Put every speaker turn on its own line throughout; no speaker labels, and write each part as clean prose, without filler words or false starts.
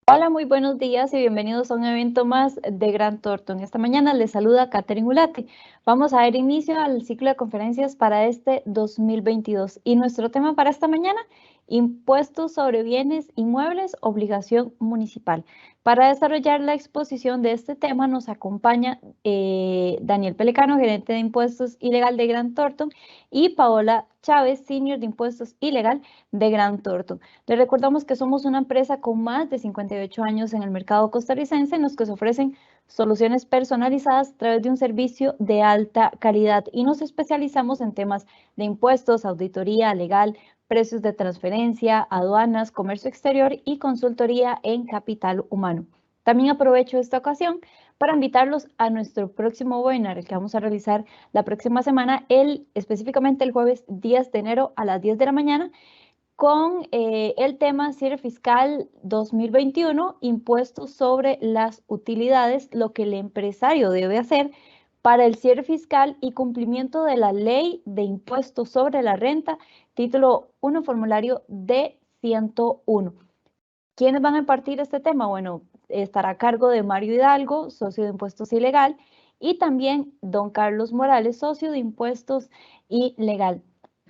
Hola, muy buenos días y bienvenidos a un evento más de Gran Thornton. Esta mañana les saluda Catherine Ulate. Vamos a dar inicio al ciclo de conferencias para este 2022 y nuestro tema para esta mañana, impuestos sobre bienes inmuebles, obligación municipal. Para desarrollar la exposición de este tema nos acompaña Daniel Pelecano, gerente de impuestos y legal de Gran Thornton, y Paola Chávez, senior de impuestos y legal de Gran Thornton. Les recordamos que somos una empresa con más de 58 años en el mercado costarricense en los que se ofrecen soluciones personalizadas a través de un servicio de alta calidad y nos especializamos en temas de impuestos, auditoría legal, precios de transferencia, aduanas, comercio exterior y consultoría en capital humano. También aprovecho esta ocasión para invitarlos a nuestro próximo webinar, el que vamos a realizar la próxima semana, específicamente el jueves 10 de enero a las 10 de la mañana, con el tema cierre fiscal 2021, impuestos sobre las utilidades, lo que el empresario debe hacer para el cierre fiscal y cumplimiento de la ley de impuestos sobre la renta, título 1, formulario D101. ¿Quiénes van a impartir este tema? Bueno, estará a cargo de Mario Hidalgo, socio de impuestos y legal, y también don Carlos Morales, socio de impuestos y legal.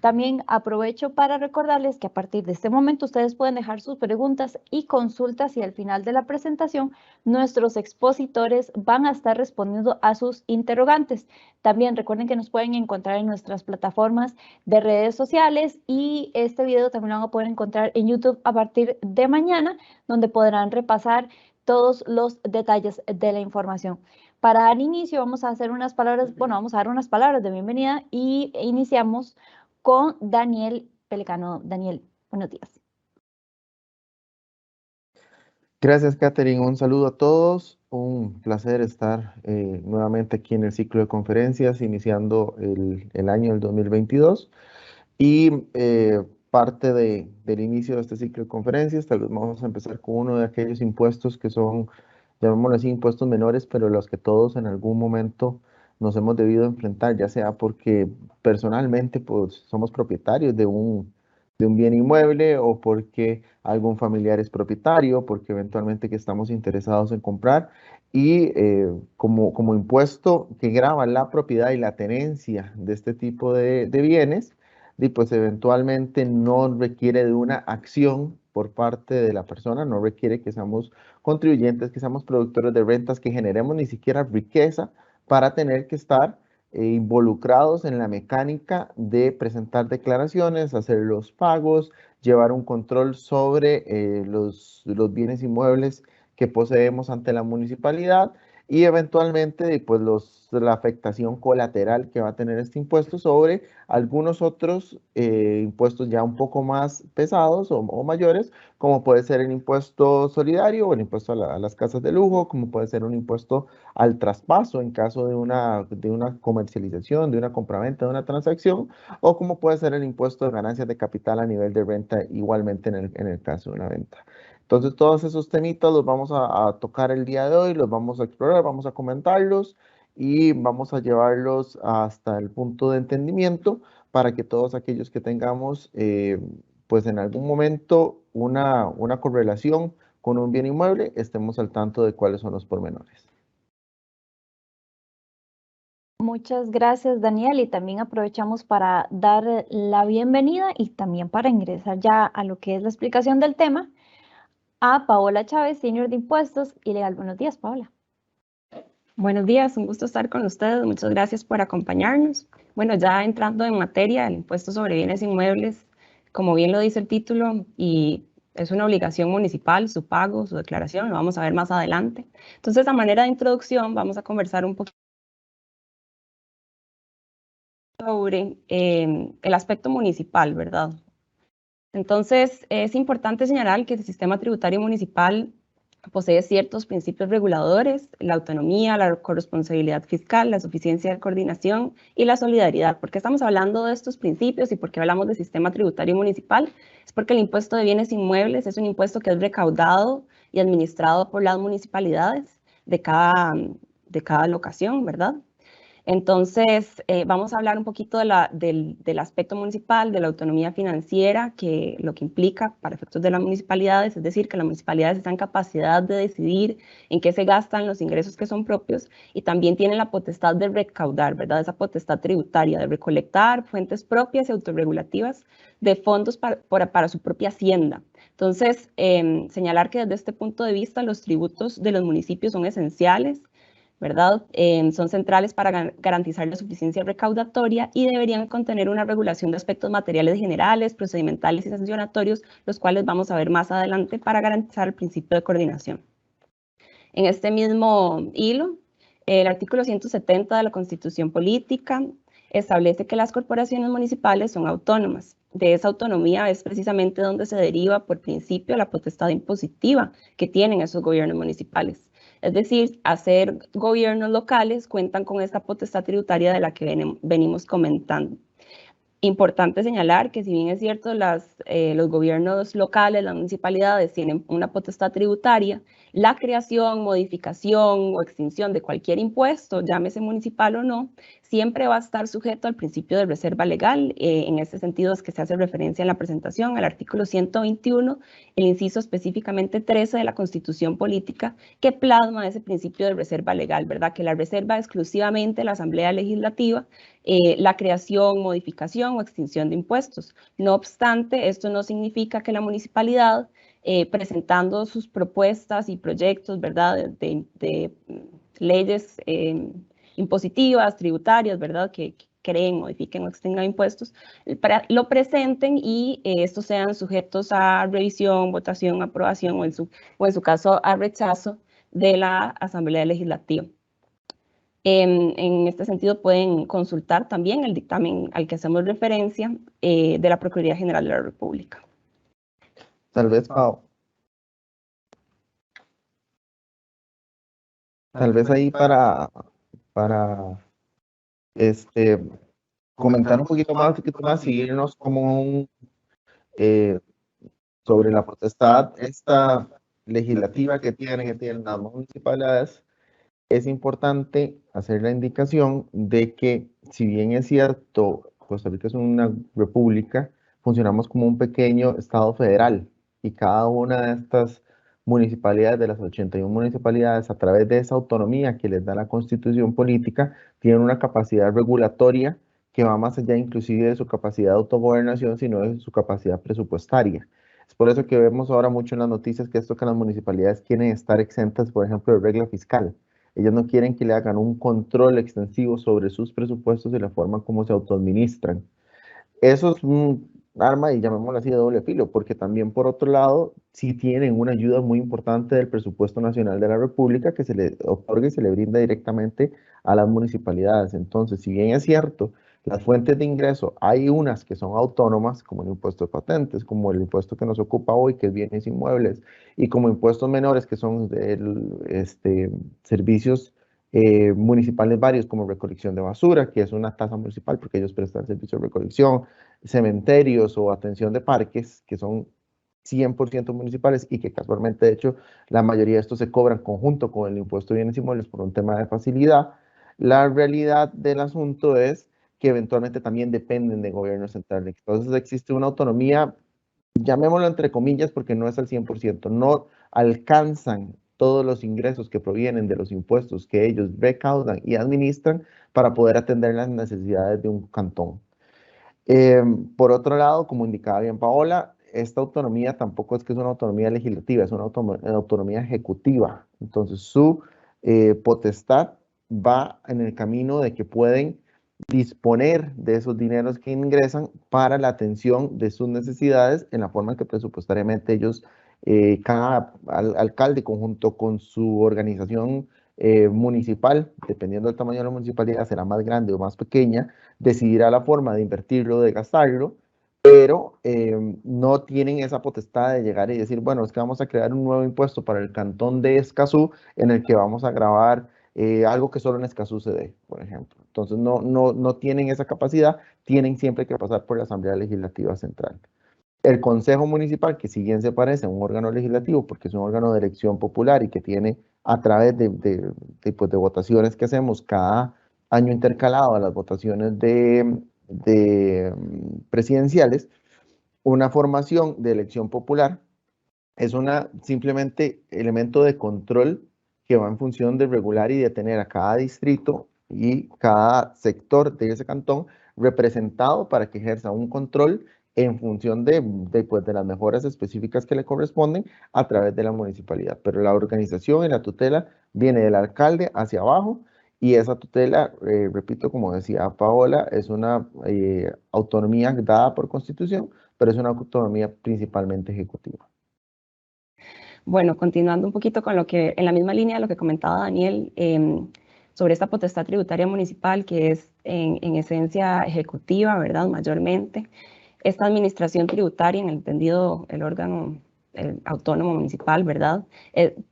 También aprovecho para recordarles que a partir de este momento ustedes pueden dejar sus preguntas y consultas y al final de la presentación nuestros expositores van a estar respondiendo a sus interrogantes. También recuerden que nos pueden encontrar en nuestras plataformas de redes sociales y este video también lo van a poder encontrar en YouTube a partir de mañana, donde podrán repasar todos los detalles de la información. Para dar inicio vamos a hacer unas palabras, vamos a dar unas palabras de bienvenida y iniciamos con Daniel Pelecano. Daniel, buenos días.
Gracias, Catherine. Un saludo a todos. Un placer estar nuevamente aquí en el ciclo de conferencias, iniciando el año del 2022. Y parte del inicio de este ciclo de conferencias, tal vez vamos a empezar con uno de aquellos impuestos que son, llamémoslo así, impuestos menores, pero los que todos en algún momento nos hemos debido enfrentar, ya sea porque personalmente pues, somos propietarios de un bien inmueble o porque algún familiar es propietario, porque eventualmente que estamos interesados en comprar y como impuesto que grava la propiedad y la tenencia de este tipo de bienes, y pues eventualmente no requiere de una acción por parte de la persona, no requiere que seamos contribuyentes, que seamos productores de rentas, que generemos ni siquiera riqueza para tener que estar involucrados en la mecánica de presentar declaraciones, hacer los pagos, llevar un control sobre los bienes inmuebles que poseemos ante la municipalidad y eventualmente pues la afectación colateral que va a tener este impuesto sobre algunos otros impuestos ya un poco más pesados o mayores, como puede ser el impuesto solidario o el impuesto a las casas de lujo, como puede ser un impuesto al traspaso en caso de una comercialización, de una compraventa, de una transacción, o como puede ser el impuesto de ganancias de capital a nivel de renta, igualmente en el caso de una venta. Entonces, todos esos temitas los vamos a tocar el día de hoy, los vamos a explorar, vamos a comentarlos y vamos a llevarlos hasta el punto de entendimiento para que todos aquellos que tengamos, pues en algún momento, una correlación con un bien inmueble, estemos al tanto de cuáles son los pormenores.
Muchas gracias, Daniel, y también aprovechamos para dar la bienvenida y también para ingresar ya a lo que es la explicación del tema a Paola Chávez, senior de impuestos y legal. Buenos días, Paola.
Buenos días, un gusto estar con ustedes. Muchas gracias por acompañarnos. Bueno, ya entrando en materia, el impuesto sobre bienes inmuebles, como bien lo dice el título, y es una obligación municipal, su pago, su declaración, lo vamos a ver más adelante. Entonces, a manera de introducción, vamos a conversar un poquito sobre el aspecto municipal, ¿verdad? Entonces, es importante señalar que el sistema tributario municipal posee ciertos principios reguladores: la autonomía, la corresponsabilidad fiscal, la suficiencia de coordinación y la solidaridad. ¿Por qué estamos hablando de estos principios y por qué hablamos del sistema tributario municipal? Es porque el impuesto de bienes inmuebles es un impuesto que es recaudado y administrado por las municipalidades de cada locación, ¿verdad? Entonces, vamos a hablar un poquito del aspecto municipal, de la autonomía financiera, que lo que implica para efectos de las municipalidades, es decir, que las municipalidades están en capacidad de decidir en qué se gastan los ingresos que son propios y también tienen la potestad de recaudar, ¿verdad? Esa potestad tributaria, de recolectar fuentes propias y autorregulativas de fondos para su propia hacienda. Entonces, señalar que desde este punto de vista los tributos de los municipios son esenciales, ¿verdad? Son centrales para garantizar la suficiencia recaudatoria y deberían contener una regulación de aspectos materiales generales, procedimentales y sancionatorios, los cuales vamos a ver más adelante para garantizar el principio de coordinación. En este mismo hilo, el artículo 170 de la Constitución Política establece que las corporaciones municipales son autónomas. De esa autonomía es precisamente donde se deriva por principio la potestad impositiva que tienen esos gobiernos municipales. Es decir, hacer gobiernos locales cuentan con esta potestad tributaria de la que venimos comentando. Importante señalar que si bien es cierto los gobiernos locales, las municipalidades tienen una potestad tributaria, la creación, modificación o extinción de cualquier impuesto, llámese municipal o no, siempre va a estar sujeto al principio de reserva legal. En este sentido es que se hace referencia en la presentación al artículo 121, el inciso específicamente 13 de la Constitución Política, que plasma ese principio de reserva legal, ¿verdad? Que la reserva exclusivamente la Asamblea Legislativa, la creación, modificación o extinción de impuestos. No obstante, esto no significa que la municipalidad, presentando sus propuestas y proyectos, ¿verdad?, de leyes impositivas, tributarias, ¿verdad?, que creen, modifiquen o extingan impuestos, lo presenten y estos sean sujetos a revisión, votación, aprobación o en su caso a rechazo de la Asamblea Legislativa. En este sentido pueden consultar también el dictamen al que hacemos referencia de la Procuraduría General de la República.
Tal vez, Pau. Tal vez ahí para comentar un poquito más y irnos como sobre la potestad esta legislativa que tienen las municipalidades. Es importante hacer la indicación de que, si bien es cierto, Costa Rica es una república, funcionamos como un pequeño estado federal y cada una de estas municipalidades, de las 81 municipalidades, a través de esa autonomía que les da la Constitución Política, tienen una capacidad regulatoria que va más allá inclusive de su capacidad de autogobernación, sino de su capacidad presupuestaria. Es por eso que vemos ahora mucho en las noticias que las municipalidades quieren estar exentas, por ejemplo, de regla fiscal. Ellos no quieren que le hagan un control extensivo sobre sus presupuestos y la forma como se autoadministran. Eso es un arma, y llamémoslo así, de doble filo, porque también por otro lado, sí tienen una ayuda muy importante del presupuesto nacional de la República que se le otorga y se le brinda directamente a las municipalidades. Entonces, si bien es cierto, las fuentes de ingreso, hay unas que son autónomas, como el impuesto de patentes, como el impuesto que nos ocupa hoy, que es bienes inmuebles, y como impuestos menores, que son servicios municipales varios, como recolección de basura, que es una tasa municipal porque ellos prestan servicio de recolección, cementerios o atención de parques, que son 100% municipales y que casualmente, de hecho, la mayoría de estos se cobran conjunto con el impuesto de bienes inmuebles por un tema de facilidad. La realidad del asunto es que eventualmente también dependen de gobierno central. Entonces existe una autonomía, llamémoslo entre comillas, porque no es al 100%, no alcanzan todos los ingresos que provienen de los impuestos que ellos recaudan y administran para poder atender las necesidades de un cantón. Por otro lado, como indicaba bien Paola, esta autonomía tampoco es que es una autonomía legislativa, es una autonomía ejecutiva. Entonces, su potestad va en el camino de que pueden disponer de esos dineros que ingresan para la atención de sus necesidades en la forma que presupuestariamente ellos, cada alcalde conjunto con su organización municipal, dependiendo del tamaño de la municipalidad, será más grande o más pequeña, decidirá la forma de invertirlo, de gastarlo, pero no tienen esa potestad de llegar y decir, bueno, es que vamos a crear un nuevo impuesto para el cantón de Escazú en el que vamos a grabar algo que solo en Escazú se dé, por ejemplo. Entonces no tienen esa capacidad, tienen siempre que pasar por la Asamblea Legislativa Central. El Consejo Municipal, que si bien se parece a un órgano legislativo, porque es un órgano de elección popular y que tiene a través de votaciones que hacemos cada año intercalado a las votaciones presidenciales, una formación de elección popular es simplemente elemento de control que va en función de regular y detener a cada distrito y cada sector de ese cantón representado para que ejerza un control en función pues, de las mejoras específicas que le corresponden a través de la municipalidad. Pero la organización y la tutela viene del alcalde hacia abajo, y esa tutela, repito, como decía Paola, es una autonomía dada por constitución, pero es una autonomía principalmente ejecutiva.
Bueno, continuando un poquito con lo que, en la misma línea de lo que comentaba Daniel, sobre esta potestad tributaria municipal que es en esencia ejecutiva, ¿verdad? Mayormente. Esta administración tributaria, en el entendido, el órgano autónomo municipal, ¿verdad?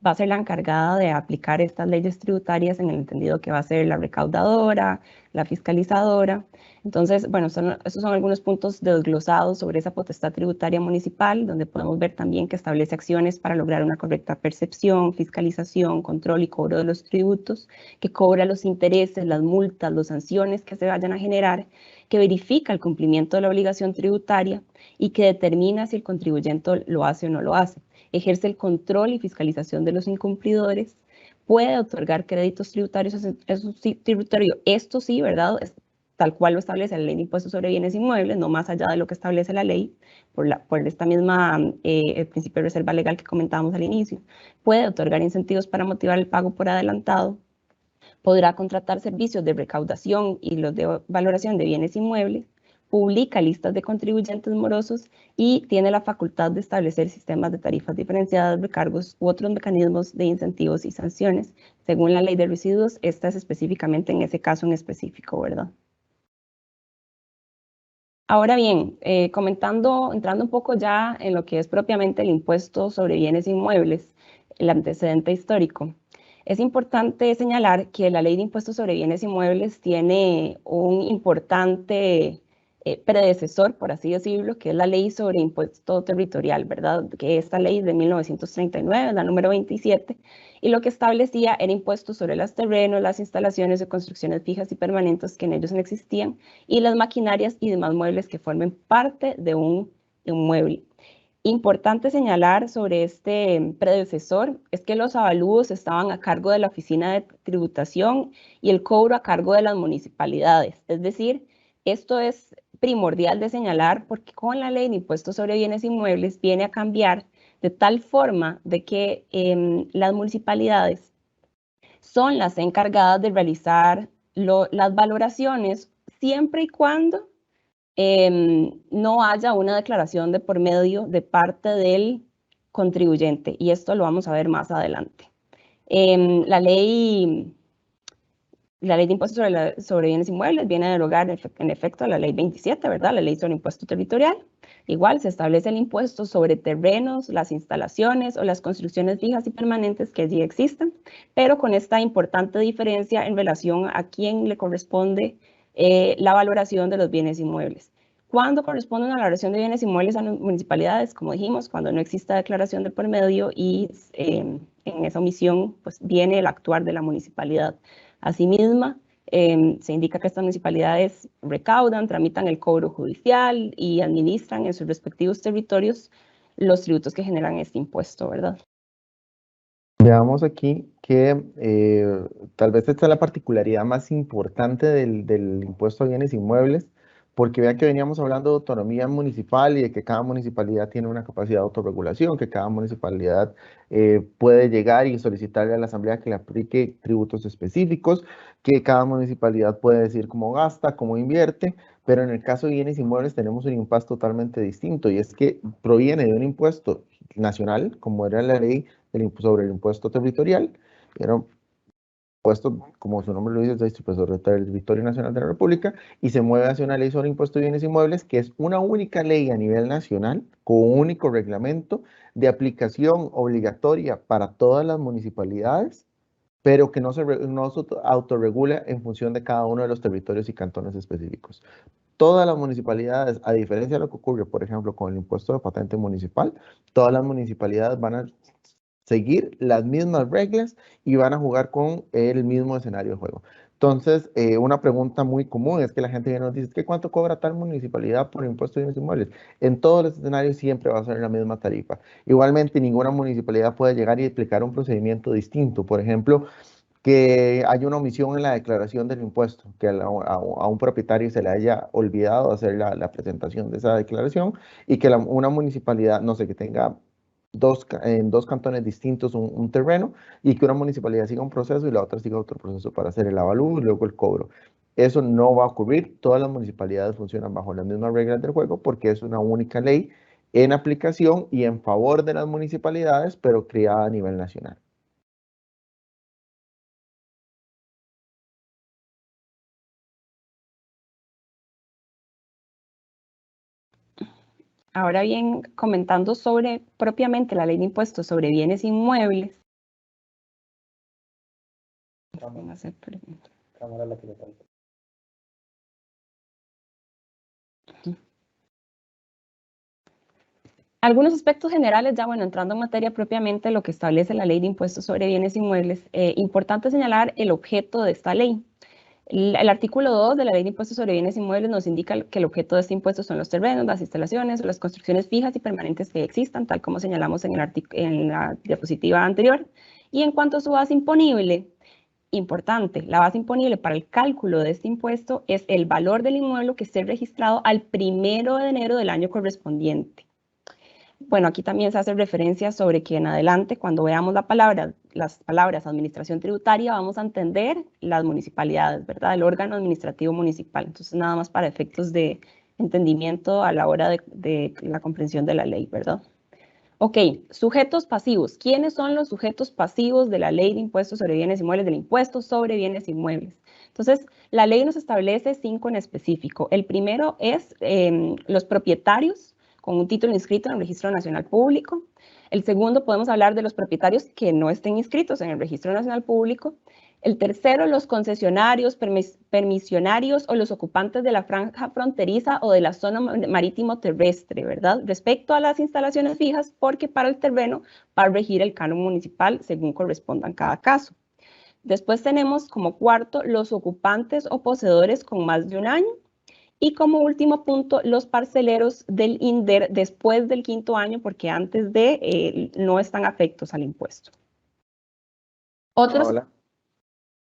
Va a ser la encargada de aplicar estas leyes tributarias en el entendido que va a ser la recaudadora, la fiscalizadora. Entonces, bueno, esos son algunos puntos desglosados sobre esa potestad tributaria municipal, donde podemos ver también que establece acciones para lograr una correcta percepción, fiscalización, control y cobro de los tributos, que cobra los intereses, las multas, las sanciones que se vayan a generar, que verifica el cumplimiento de la obligación tributaria y que determina si el contribuyente lo hace o no lo hace. Ejerce el control y fiscalización de los incumplidores, puede otorgar créditos tributarios, esto sí, ¿verdad? Tal cual lo establece la ley de impuestos sobre bienes inmuebles, no más allá de lo que establece la ley, por esta misma el principio de reserva legal que comentábamos al inicio. Puede otorgar incentivos para motivar el pago por adelantado, podrá contratar servicios de recaudación y los de valoración de bienes inmuebles, publica listas de contribuyentes morosos y tiene la facultad de establecer sistemas de tarifas diferenciadas, recargos u otros mecanismos de incentivos y sanciones. Según la ley de residuos, esta es específicamente en ese caso en específico, ¿verdad? Ahora bien, entrando un poco ya en lo que es propiamente el impuesto sobre bienes inmuebles, el antecedente histórico. Es importante señalar que la ley de impuestos sobre bienes inmuebles tiene un importante predecesor, por así decirlo, que es la ley sobre impuesto territorial, ¿verdad? Que esta ley de 1939, la número 27, y lo que establecía era impuestos sobre los terrenos, las instalaciones de construcciones fijas y permanentes que en ellos no existían, y las maquinarias y demás muebles que formen parte de un inmueble. Importante señalar sobre este predecesor es que los avalúos estaban a cargo de la Oficina de Tributación y el cobro a cargo de las municipalidades. Es decir, esto es primordial de señalar porque con la ley de impuestos sobre bienes inmuebles viene a cambiar de tal forma de que las municipalidades son las encargadas de realizar las valoraciones siempre y cuando no haya una declaración de por medio de parte del contribuyente, y esto lo vamos a ver más adelante. La ley de impuestos sobre bienes inmuebles viene a derogar en efecto la ley 27, ¿verdad? La ley sobre impuesto territorial. Igual se establece el impuesto sobre terrenos, las instalaciones o las construcciones fijas y permanentes que allí existan, pero con esta importante diferencia en relación a quién le corresponde la valoración de los bienes inmuebles. ¿Cuándo corresponde una valoración de bienes inmuebles a las municipalidades? Como dijimos, cuando no exista declaración de por medio y en esa omisión pues, viene el actuar de la municipalidad. Asimismo, se indica que estas municipalidades recaudan, tramitan el cobro judicial y administran en sus respectivos territorios los tributos que generan este impuesto, ¿verdad?
Veamos aquí que tal vez esta es la particularidad más importante del impuesto a bienes inmuebles, porque vean que veníamos hablando de autonomía municipal y de que cada municipalidad tiene una capacidad de autorregulación, que cada municipalidad puede llegar y solicitarle a la asamblea que le aplique tributos específicos, que cada municipalidad puede decir cómo gasta, cómo invierte, pero en el caso de bienes inmuebles tenemos un impuesto totalmente distinto, y es que proviene de un impuesto nacional, como era la ley sobre el impuesto territorial, era un impuesto, como su nombre lo dice, es sobre el territorio nacional de la República, y se mueve hacia una ley sobre impuesto de bienes inmuebles, que es una única ley a nivel nacional, con un único reglamento de aplicación obligatoria para todas las municipalidades, pero que no se autorregula en función de cada uno de los territorios y cantones específicos. Todas las municipalidades, a diferencia de lo que ocurre, por ejemplo, con el impuesto de patente municipal, todas las municipalidades van a seguir las mismas reglas y van a jugar con el mismo escenario de juego. Entonces, una pregunta muy común es que la gente nos dice, ¿qué cuánto cobra tal municipalidad por impuesto de bienes inmuebles? En todos los escenarios siempre va a ser la misma tarifa. Igualmente, ninguna municipalidad puede llegar y explicar un procedimiento distinto. Por ejemplo, que hay una omisión en la declaración del impuesto, que a un propietario se le haya olvidado hacer la presentación de esa declaración y que una municipalidad, no sé, que tenga en dos cantones distintos un terreno y que una municipalidad siga un proceso y la otra siga otro proceso para hacer el avalúo y luego el cobro. Eso no va a ocurrir, todas las municipalidades funcionan bajo las mismas reglas del juego porque es una única ley en aplicación y en favor de las municipalidades, pero creada a nivel nacional.
Ahora bien, comentando sobre propiamente la ley de impuestos sobre bienes inmuebles. Algunos aspectos generales, ya bueno, entrando en materia propiamente lo que establece la ley de impuestos sobre bienes inmuebles, importante señalar el objeto de esta ley. El artículo 2 de la Ley de Impuestos sobre Bienes Inmuebles nos indica que el objeto de este impuesto son los terrenos, las instalaciones o las construcciones fijas y permanentes que existan, tal como señalamos en la diapositiva anterior. Y en cuanto a su base imponible, importante, la base imponible para el cálculo de este impuesto es el valor del inmueble que esté registrado al 1 de enero del año correspondiente. Bueno, aquí también se hace referencia sobre que en adelante, cuando veamos las palabras administración tributaria, vamos a entender las municipalidades, ¿verdad? El órgano administrativo municipal. Entonces, nada más para efectos de entendimiento a la hora de la comprensión de la ley, ¿verdad? Ok, sujetos pasivos. ¿Quiénes son los sujetos pasivos de la ley de impuestos sobre bienes inmuebles, del impuesto sobre bienes inmuebles? Entonces, la ley nos establece 5 en específico. El primero es los propietarios con un título inscrito en el Registro Nacional Público. El segundo, podemos hablar de los propietarios que no estén inscritos en el Registro Nacional Público. El tercero, los concesionarios, permisionarios o los ocupantes de la franja fronteriza o de la zona marítimo terrestre, ¿verdad? Respecto a las instalaciones fijas, porque para el terreno va a regir el canon municipal según corresponda en cada caso. Después tenemos como cuarto los ocupantes o poseedores con más de un año. Y como último punto, los parceleros del INDER después del 5º año, porque antes de no están afectos al impuesto. Otros.
Hola.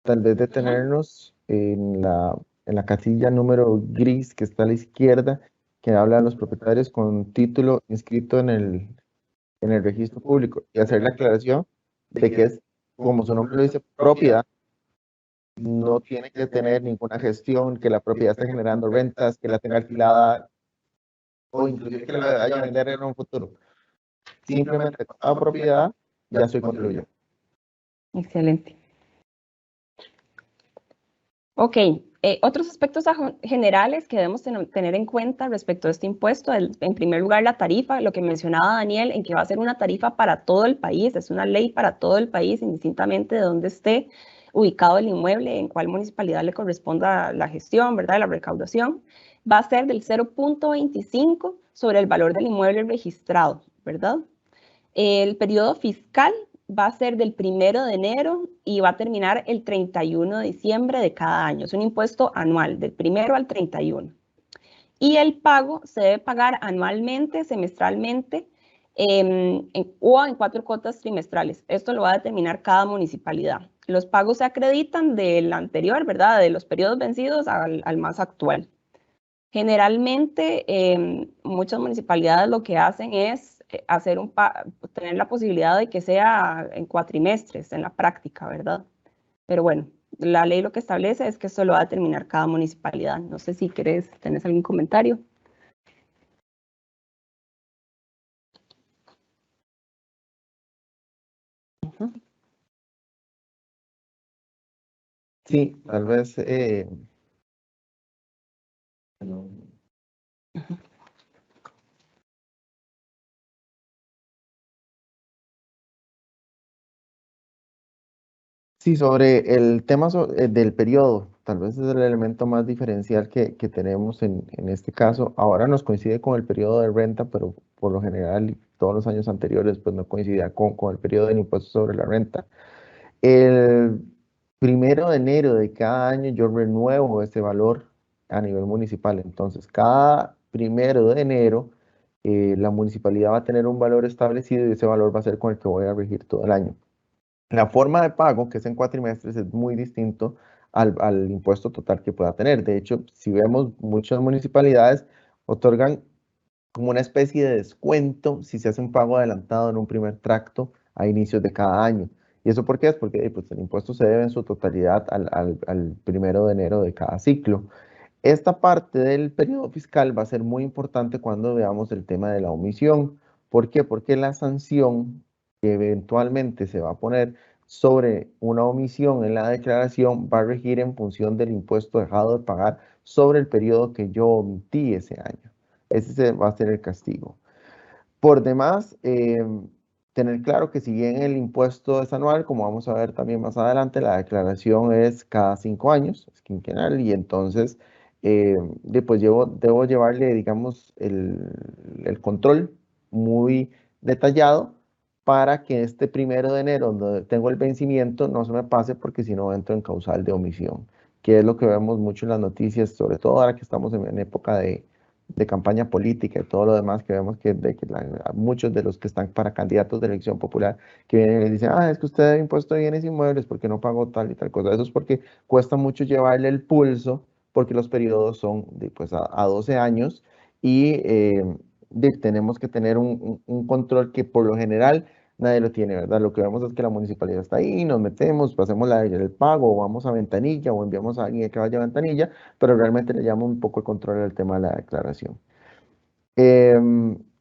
Tal vez detenernos en la casilla número gris que está a la izquierda, que habla de los propietarios con título inscrito en el registro público y hacer la aclaración de que es, como su nombre lo dice, propiedad. No tiene que tener ninguna gestión, que la propiedad esté generando rentas, que la tenga alquilada o inclusive que la vaya a vender en un futuro. Simplemente con la propiedad ya soy contribuyente.
Excelente. Ok, otros aspectos generales que debemos tener en cuenta respecto a este impuesto, en primer lugar la tarifa, lo que mencionaba Daniel, en que va a ser una tarifa para todo el país, es una ley para todo el país, indistintamente de dónde esté ubicado el inmueble, en cuál municipalidad le corresponda la gestión, ¿verdad?, la recaudación, va a ser del 0.25 sobre el valor del inmueble registrado, ¿verdad? El periodo fiscal va a ser del 1 de enero y va a terminar el 31 de diciembre de cada año. Es un impuesto anual, del 1 al 31. Y el pago se debe pagar anualmente, semestralmente o en 4 cuotas trimestrales. Esto lo va a determinar cada municipalidad. Los pagos se acreditan del anterior, ¿verdad? De los periodos vencidos al más actual. Generalmente, muchas municipalidades lo que hacen es tener la posibilidad de que sea en cuatrimestres, en la práctica, ¿verdad? Pero bueno, la ley lo que establece es que eso lo va a determinar cada municipalidad. No sé si tenés algún comentario.
Sí, tal vez sí, sobre el tema del periodo, tal vez es el elemento más diferencial que tenemos en este caso. Ahora nos coincide con el periodo de renta, pero por lo general y todos los años anteriores pues no coincidía con el periodo del impuesto sobre la renta. 1 de enero de cada año yo renuevo ese valor a nivel municipal. Entonces, cada 1 de enero la municipalidad va a tener un valor establecido y ese valor va a ser con el que voy a regir todo el año. La forma de pago, que es en cuatrimestres, es muy distinto al impuesto total que pueda tener. De hecho, si vemos, muchas municipalidades otorgan como una especie de descuento si se hace un pago adelantado en un primer tracto a inicios de cada año. ¿Y eso por qué? Es porque pues, el impuesto se debe en su totalidad al 1 de enero de cada ciclo. Esta parte del periodo fiscal va a ser muy importante cuando veamos el tema de la omisión. ¿Por qué? Porque la sanción que eventualmente se va a poner sobre una omisión en la declaración va a regir en función del impuesto dejado de pagar sobre el periodo que yo omití ese año. Ese va a ser el castigo. Por demás, tener claro que si bien el impuesto es anual, como vamos a ver también más adelante, la declaración es cada 5 años, es quinquenal, y entonces después debo llevarle, digamos, el control muy detallado para que este 1 de enero, donde tengo el vencimiento, no se me pase porque si no entro en causal de omisión, que es lo que vemos mucho en las noticias, sobre todo ahora que estamos en época de campaña política y todo lo demás, que vemos que, muchos de los que están para candidatos de elección popular, que vienen y les dicen, es que usted debe impuesto de bienes inmuebles porque no pagó tal y tal cosa. Eso es porque cuesta mucho llevarle el pulso, porque los periodos son pues, a 12 años y tenemos que tener un control que por lo general nadie lo tiene, ¿verdad? Lo que vemos es que la municipalidad está ahí, nos metemos, pasemos el pago, o vamos a ventanilla, o enviamos a alguien que vaya a ventanilla, pero realmente le llama un poco el control al tema de la declaración.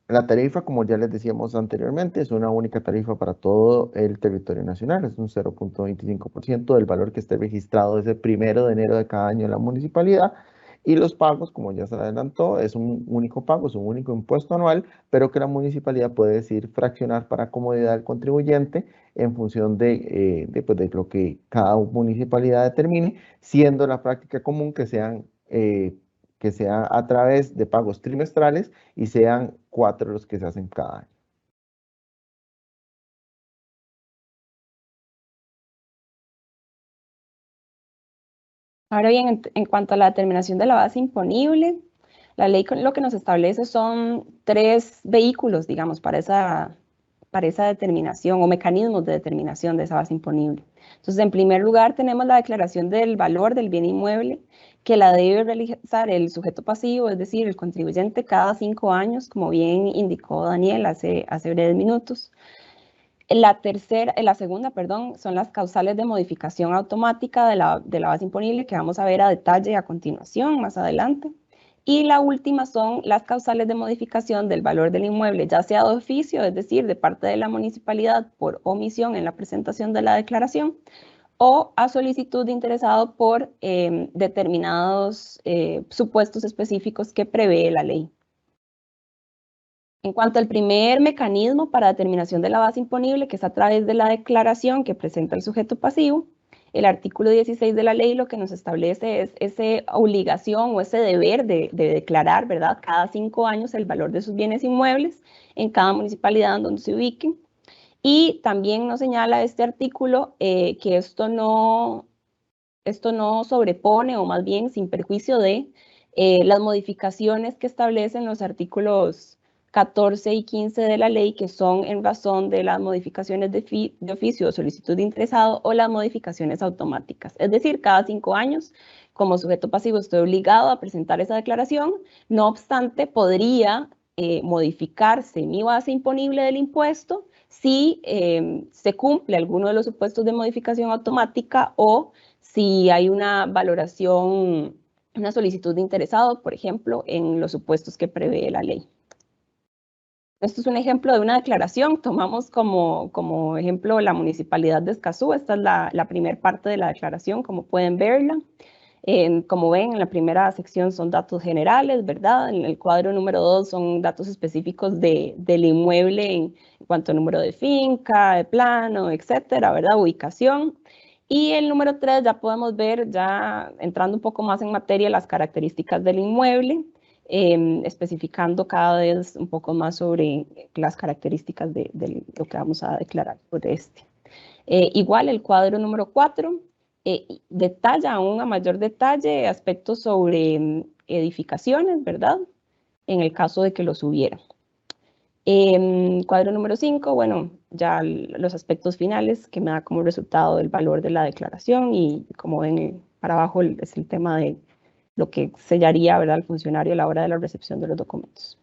La tarifa, como ya les decíamos anteriormente, es una única tarifa para todo el territorio nacional, es un 0.25% del valor que esté registrado ese 1 de enero de cada año en la municipalidad. Y los pagos, como ya se adelantó, es un único pago, es un único impuesto anual, pero que la municipalidad puede decidir fraccionar para comodidad del contribuyente en función pues, de lo que cada municipalidad determine, siendo la práctica común que sea a través de pagos trimestrales y sean 4 los que se hacen cada año.
Ahora bien, en cuanto a la determinación de la base imponible, la ley lo que nos establece son 3 vehículos, digamos, para esa determinación o mecanismos de determinación de esa base imponible. Entonces, en primer lugar, tenemos la declaración del valor del bien inmueble, que la debe realizar el sujeto pasivo, es decir, el contribuyente cada 5 años, como bien indicó Daniel hace breves minutos. La segunda, perdón, son las causales de modificación automática de la base imponible que vamos a ver a detalle a continuación, más adelante. Y la última son las causales de modificación del valor del inmueble, ya sea de oficio, es decir, de parte de la municipalidad por omisión en la presentación de la declaración, o a solicitud de interesado por determinados supuestos específicos que prevé la ley. En cuanto al primer mecanismo para determinación de la base imponible, que es a través de la declaración que presenta el sujeto pasivo, el artículo 16 de la ley lo que nos establece es esa obligación o ese deber de declarar, ¿verdad?, cada 5 años el valor de sus bienes inmuebles en cada municipalidad en donde se ubiquen. Y también nos señala este artículo que esto no sobrepone, o más bien sin perjuicio de las modificaciones que establecen los artículos 14 y 15 de la ley, que son en razón de las modificaciones de oficio o solicitud de interesado o las modificaciones automáticas. Es decir, cada 5 años, como sujeto pasivo, estoy obligado a presentar esa declaración. No obstante, podría modificarse mi base imponible del impuesto si se cumple alguno de los supuestos de modificación automática o si hay una valoración, una solicitud de interesado, por ejemplo, en los supuestos que prevé la ley. Esto es un ejemplo de una declaración. Tomamos como ejemplo la Municipalidad de Escazú. Esta es la primera parte de la declaración, como pueden verla. Como ven, en la primera sección son datos generales, ¿verdad? En el cuadro número 2 son datos específicos del inmueble en cuanto a número de finca, de plano, etcétera, ¿verdad? Ubicación. Y el número 3 ya podemos ver, ya entrando un poco más en materia, las características del inmueble, especificando cada vez un poco más sobre las características de lo que vamos a declarar sobre este. Igual el cuadro número 4 detalla aún a mayor detalle aspectos sobre edificaciones, ¿verdad? En el caso de que los hubiera. Cuadro número 5, bueno, ya los aspectos finales que me da como resultado el valor de la declaración y como ven para abajo es el tema de lo que sellaría, ¿verdad?, el funcionario a la hora de la recepción de los documentos.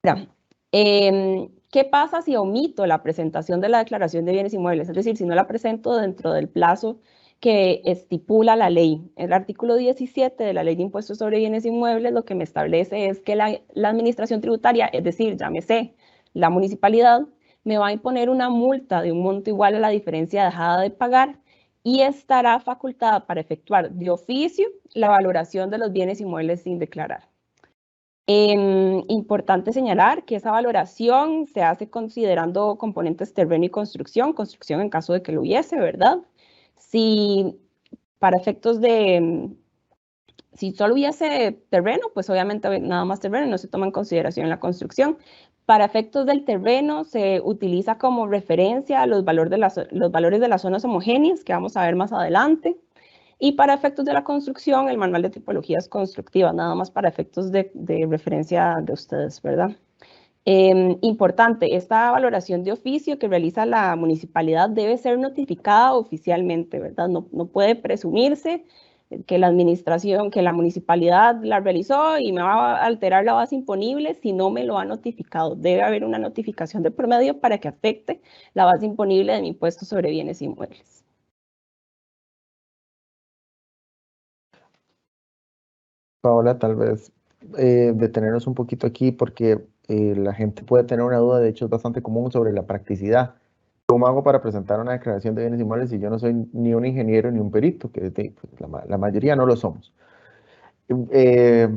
Ahora, ¿qué pasa si omito la presentación de la declaración de bienes inmuebles? Es decir, si no la presento dentro del plazo que estipula la ley. El artículo 17 de la Ley de Impuestos sobre Bienes Inmuebles lo que me establece es que la administración tributaria, es decir, llámese la municipalidad, me va a imponer una multa de un monto igual a la diferencia dejada de pagar y estará facultada para efectuar de oficio la valoración de los bienes inmuebles sin declarar. Importante señalar que esa valoración se hace considerando componentes terreno y construcción en caso de que lo hubiese, ¿verdad? Si para efectos de, si solo hubiese terreno, pues obviamente nada más terreno, no se toma en consideración la construcción. Para efectos del terreno se utiliza como referencia los valores de las zonas homogéneas, que vamos a ver más adelante. Y para efectos de la construcción, el manual de tipologías constructivas, nada más para efectos de referencia de ustedes, ¿verdad? Importante, esta valoración de oficio que realiza la municipalidad debe ser notificada oficialmente, ¿verdad? No puede presumirse que la administración, que la municipalidad la realizó y me va a alterar la base imponible si no me lo ha notificado. Debe haber una notificación de promedio para que afecte la base imponible de mi impuesto sobre bienes inmuebles.
Paola, tal vez detenernos un poquito aquí porque la gente puede tener una duda, de hecho es bastante común, sobre la practicidad. ¿Cómo hago para presentar una declaración de bienes inmuebles si yo no soy ni un ingeniero ni un perito? Que pues, la mayoría no lo somos. Eh,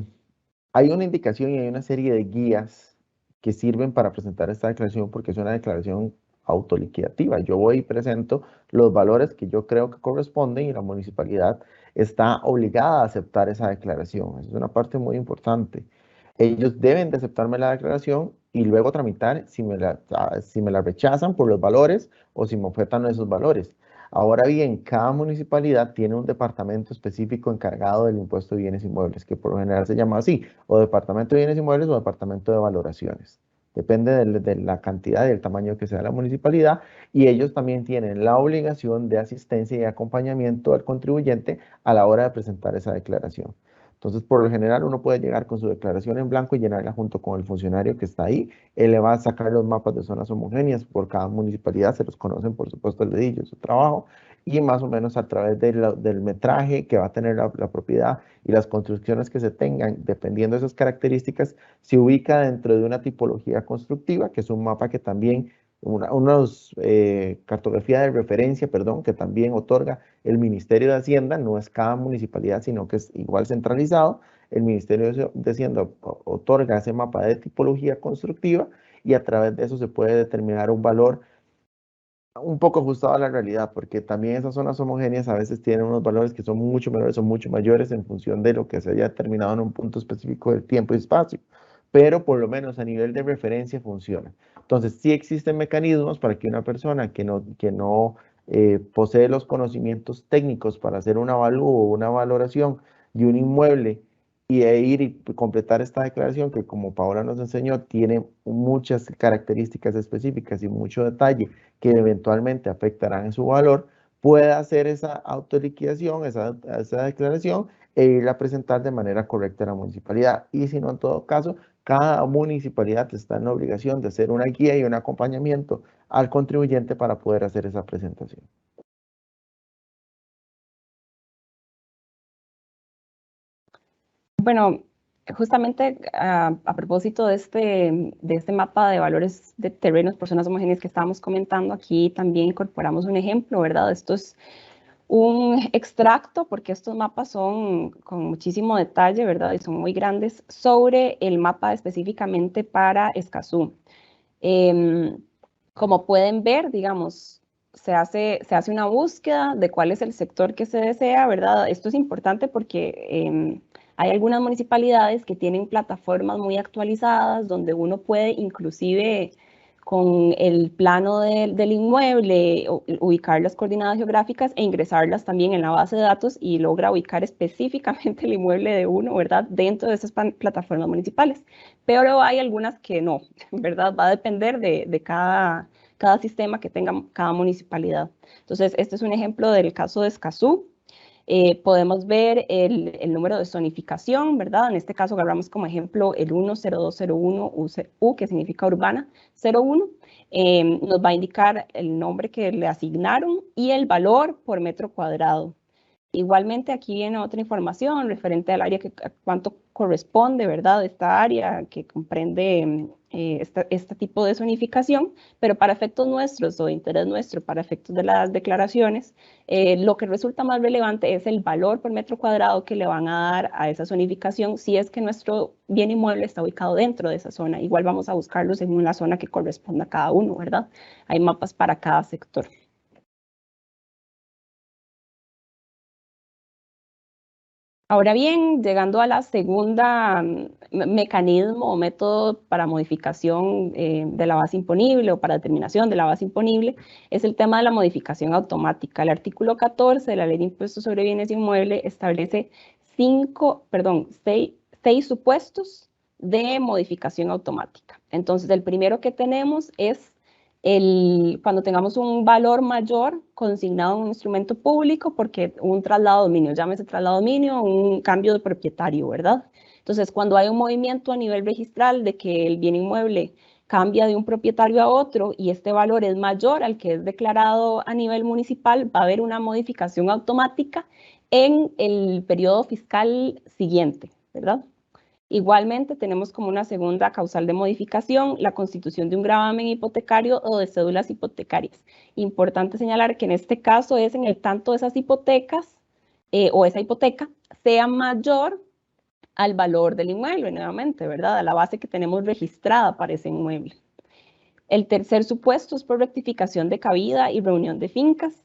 Hay una indicación y hay una serie de guías que sirven para presentar esta declaración porque es una declaración autoliquidativa. Yo voy y presento los valores que yo creo que corresponden y la municipalidad está obligada a aceptar esa declaración. Esa es una parte muy importante. Ellos deben de aceptarme la declaración y luego tramitar si me la rechazan por los valores o si me ofertan esos valores. Ahora bien, cada municipalidad tiene un departamento específico encargado del impuesto de bienes inmuebles, que por lo general se llama así, o departamento de bienes inmuebles o departamento de valoraciones. Depende de la cantidad y el tamaño que sea la municipalidad, y ellos también tienen la obligación de asistencia y acompañamiento al contribuyente a la hora de presentar esa declaración. Entonces, por lo general, uno puede llegar con su declaración en blanco y llenarla junto con el funcionario que está ahí. Él le va a sacar los mapas de zonas homogéneas por cada municipalidad, se los conocen, por supuesto, el dedillo, su trabajo, y más o menos a través del metraje que va a tener la propiedad y las construcciones que se tengan, dependiendo de esas características, se ubica dentro de una tipología constructiva, que es un mapa que también cartografía de referencia, perdón, que también otorga el Ministerio de Hacienda. No es cada municipalidad, sino que es igual centralizado. El Ministerio de Hacienda otorga ese mapa de tipología constructiva y a través de eso se puede determinar un valor un poco ajustado a la realidad, porque también esas zonas homogéneas a veces tienen unos valores que son mucho menores o mucho mayores en función de lo que se haya determinado en un punto específico del tiempo y espacio, pero por lo menos a nivel de referencia funciona. Entonces, sí existen mecanismos para que una persona que no posee los conocimientos técnicos para hacer un avalúo o una valoración de un inmueble y de ir y completar esta declaración que, como Paola nos enseñó, tiene muchas características específicas y mucho detalle que eventualmente afectarán en su valor, pueda hacer esa autoliquidación, esa declaración e irla a presentar de manera correcta a la municipalidad. Y si no, en todo caso, cada municipalidad está en la obligación de hacer una guía y un acompañamiento al contribuyente para poder hacer esa presentación.
Bueno, justamente a propósito de este mapa de valores de terrenos por zonas homogéneas que estábamos comentando, aquí también incorporamos un ejemplo, ¿verdad? Esto es un extracto, porque estos mapas son con muchísimo detalle, ¿verdad? Y son muy grandes, sobre el mapa específicamente para Escazú. Como pueden ver, digamos, se hace una búsqueda de cuál es el sector que se desea, ¿verdad? Esto es importante porque hay algunas municipalidades que tienen plataformas muy actualizadas donde uno puede inclusive con el plano del inmueble, ubicar las coordenadas geográficas e ingresarlas también en la base de datos y logra ubicar específicamente el inmueble de uno, ¿verdad? Dentro de esas plataformas municipales. Pero hay algunas que no, ¿verdad? Va a depender de cada sistema que tenga cada municipalidad. Entonces, este es un ejemplo del caso de Escazú. Podemos ver el número de zonificación, ¿verdad? En este caso agarramos como ejemplo el 10201 U, que significa urbana 01. Nos va a indicar el nombre que le asignaron y el valor por metro cuadrado. Igualmente aquí viene otra información referente al área, a cuánto corresponde, ¿verdad? Esta área que comprende este tipo de zonificación, pero para efectos nuestros o de interés nuestro, para efectos de las declaraciones, lo que resulta más relevante es el valor por metro cuadrado que le van a dar a esa zonificación si es que nuestro bien inmueble está ubicado dentro de esa zona. Igual vamos a buscarlo según la zona que corresponda a cada uno, ¿verdad? Hay mapas para cada sector. Ahora bien, llegando a la segunda mecanismo o método para modificación de la base imponible o para determinación de la base imponible, es el tema de la modificación automática. El artículo 14 de la Ley de Impuestos sobre Bienes Inmuebles establece seis supuestos de modificación automática. Entonces, el primero que tenemos es cuando tengamos un valor mayor consignado en un instrumento público, porque un traslado de dominio, llámese traslado de dominio, un cambio de propietario, ¿verdad? Entonces, cuando hay un movimiento a nivel registral de que el bien inmueble cambia de un propietario a otro y este valor es mayor al que es declarado a nivel municipal, va a haber una modificación automática en el periodo fiscal siguiente, ¿verdad? Igualmente, tenemos como una segunda causal de modificación la constitución de un gravamen hipotecario o de cédulas hipotecarias. Importante señalar que en este caso es en el tanto esas hipotecas o esa hipoteca sea mayor al valor del inmueble, nuevamente, ¿verdad? A la base que tenemos registrada para ese inmueble. El tercer supuesto es por rectificación de cabida y reunión de fincas.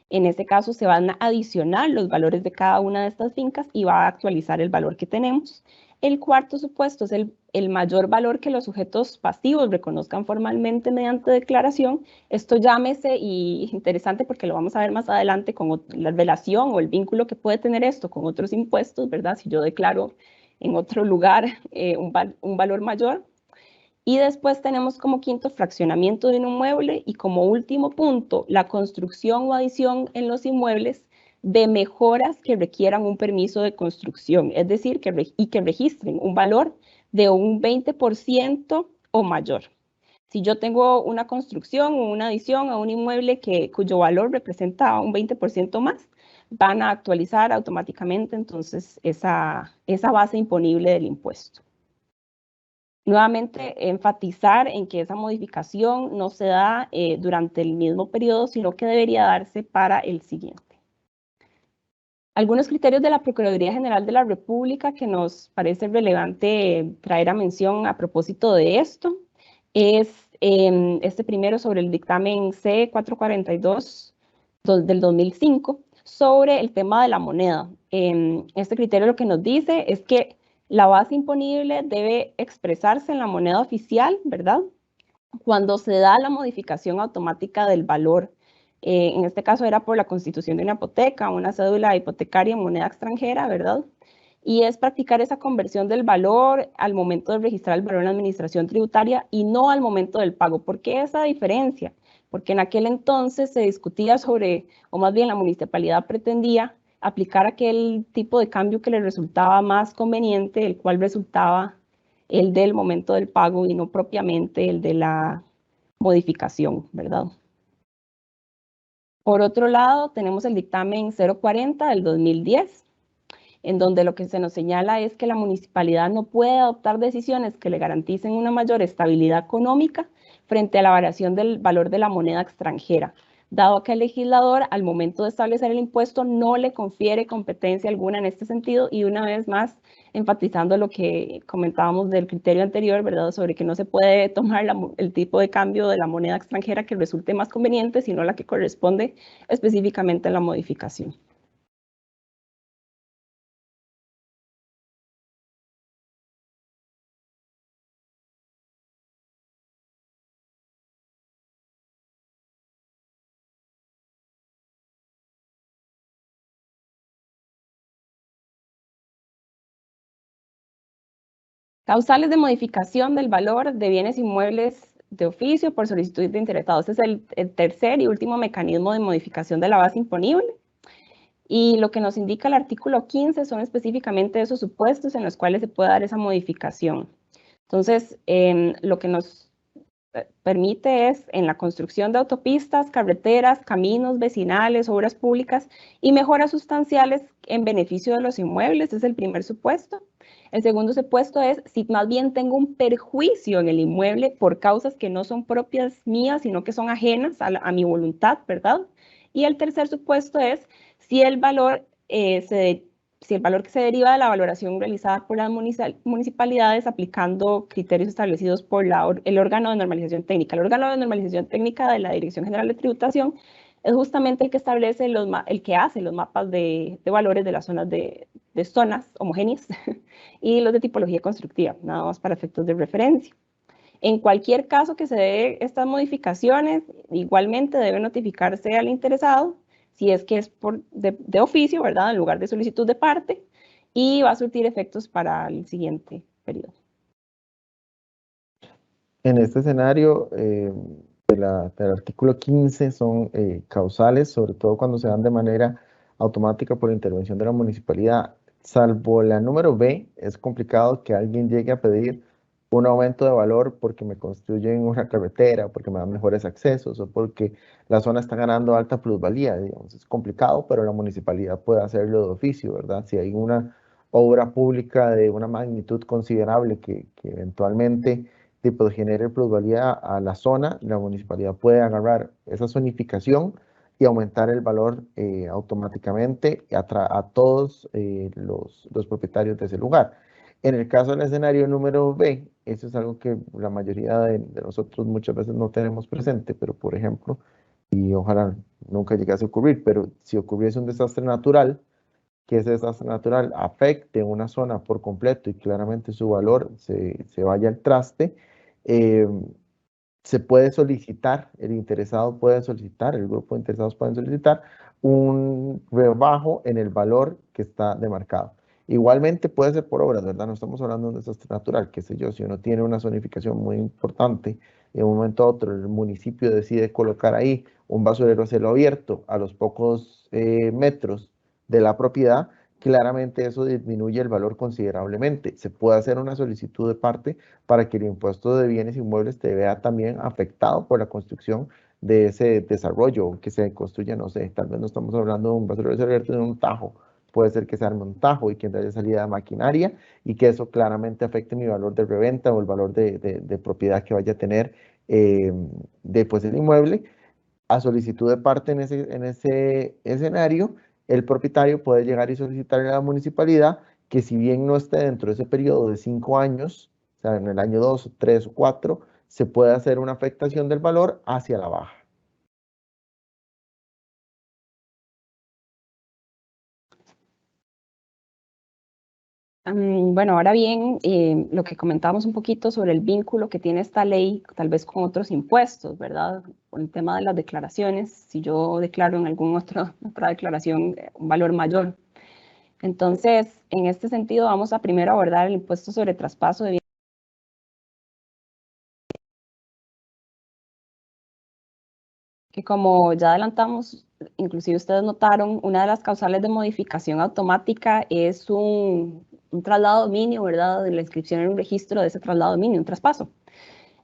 En este caso se van a adicionar los valores de cada una de estas fincas y va a actualizar el valor que tenemos. El cuarto supuesto es el mayor valor que los sujetos pasivos reconozcan formalmente mediante declaración. Esto llámese, y interesante porque lo vamos a ver más adelante con la relación o el vínculo que puede tener esto con otros impuestos, ¿verdad? Si yo declaro en otro lugar un valor mayor. Y después tenemos como quinto fraccionamiento de un inmueble y como último punto la construcción o adición en los inmuebles de mejoras que requieran un permiso de construcción, es decir, que registren un valor de un 20% o mayor. Si yo tengo una construcción o una adición a un inmueble cuyo valor representa un 20% más, van a actualizar automáticamente entonces esa base imponible del impuesto. Nuevamente, enfatizar en que esa modificación no se da durante el mismo periodo, sino que debería darse para el siguiente. Algunos criterios de la Procuraduría General de la República que nos parece relevante traer a mención a propósito de esto es este primero sobre el dictamen C442 del 2005 sobre el tema de la moneda. Este criterio lo que nos dice es que la base imponible debe expresarse en la moneda oficial, ¿verdad? Cuando se da la modificación automática del valor. En este caso era por la constitución de una hipoteca, una cédula hipotecaria en moneda extranjera, ¿verdad? Y es practicar esa conversión del valor al momento de registrar el valor en la administración tributaria y no al momento del pago. ¿Por qué esa diferencia? Porque en aquel entonces se discutía sobre, o más bien la municipalidad pretendía aplicar aquel tipo de cambio que le resultaba más conveniente, el cual resultaba el del momento del pago y no propiamente el de la modificación, ¿verdad? Por otro lado, tenemos el dictamen 040 del 2010, en donde lo que se nos señala es que la municipalidad no puede adoptar decisiones que le garanticen una mayor estabilidad económica frente a la variación del valor de la moneda extranjera, dado que el legislador al momento de establecer el impuesto no le confiere competencia alguna en este sentido, y una vez más enfatizando lo que comentábamos del criterio anterior, ¿verdad? Sobre que no se puede tomar el tipo de cambio de la moneda extranjera que resulte más conveniente, sino la que corresponde específicamente a la modificación. Causales de modificación del valor de bienes inmuebles de oficio por solicitud de interesado. Ese es el tercer y último mecanismo de modificación de la base imponible. Y lo que nos indica el artículo 15 son específicamente esos supuestos en los cuales se puede dar esa modificación. Entonces, lo que nos permite es en la construcción de autopistas, carreteras, caminos vecinales, obras públicas y mejoras sustanciales en beneficio de los inmuebles, es el primer supuesto. El segundo supuesto es si más bien tengo un perjuicio en el inmueble por causas que no son propias mías, sino que son ajenas a mi voluntad, ¿verdad? Y el tercer supuesto es si el valor si el valor que se deriva de la valoración realizada por las municipalidades aplicando criterios establecidos por el órgano de normalización técnica. El órgano de normalización técnica de la Dirección General de Tributación es justamente el que establece el que hace los mapas de valores de las zonas de zonas homogéneas y los de tipología constructiva, nada más para efectos de referencia. En cualquier caso que se dé estas modificaciones, igualmente debe notificarse al interesado si es que es de oficio, ¿verdad? En lugar de solicitud de parte, y va a surtir efectos para el siguiente periodo.
En este escenario del artículo 15 son causales, sobre todo cuando se dan de manera automática por intervención de la municipalidad. Salvo la número B, es complicado que alguien llegue a pedir un aumento de valor porque me construyen una carretera, porque me dan mejores accesos o porque la zona está ganando alta plusvalía, digamos. Es complicado, pero la municipalidad puede hacerlo de oficio, ¿verdad? Si hay una obra pública de una magnitud considerable que eventualmente genere plusvalía a la zona, la municipalidad puede agarrar esa zonificación y aumentar el valor automáticamente a todos los propietarios de ese lugar. En el caso del escenario número B, eso es algo que la mayoría de nosotros muchas veces no tenemos presente, pero por ejemplo, y ojalá nunca llegase a ocurrir, pero si ocurriese un desastre natural, que ese desastre natural afecte una zona por completo y claramente su valor se vaya al traste, se puede solicitar, el interesado puede solicitar, el grupo de interesados pueden solicitar un rebajo en el valor que está demarcado. Igualmente puede ser por obras, ¿verdad? No estamos hablando de un desastre natural, qué sé yo, si uno tiene una zonificación muy importante, de un momento a otro el municipio decide colocar ahí un basurero a cielo abierto a los pocos metros de la propiedad, claramente eso disminuye el valor considerablemente. Se puede hacer una solicitud de parte para que el impuesto de bienes inmuebles te vea también afectado por la construcción de ese desarrollo que se construya, no sé, tal vez no estamos hablando de un basurero abierto, de un tajo, puede ser que se arme un tajo y que haya salida de maquinaria y que eso claramente afecte mi valor de reventa o el valor de propiedad que vaya a tener después el inmueble. A solicitud de parte en ese escenario, el propietario puede llegar y solicitarle a la municipalidad que si bien no esté dentro de ese periodo de 5 años, o sea, en el año 2, 3 o 4, se puede hacer una afectación del valor hacia la baja.
Bueno, ahora bien, lo que comentábamos un poquito sobre el vínculo que tiene esta ley, tal vez con otros impuestos, ¿verdad? Con el tema de las declaraciones, si yo declaro en alguna otra declaración un valor mayor. Entonces, en este sentido, vamos a primero abordar el impuesto sobre traspaso de bienes. Que como ya adelantamos, inclusive ustedes notaron, una de las causales de modificación automática es un traslado de dominio, ¿verdad? De la inscripción en un registro de ese traslado de dominio, un traspaso.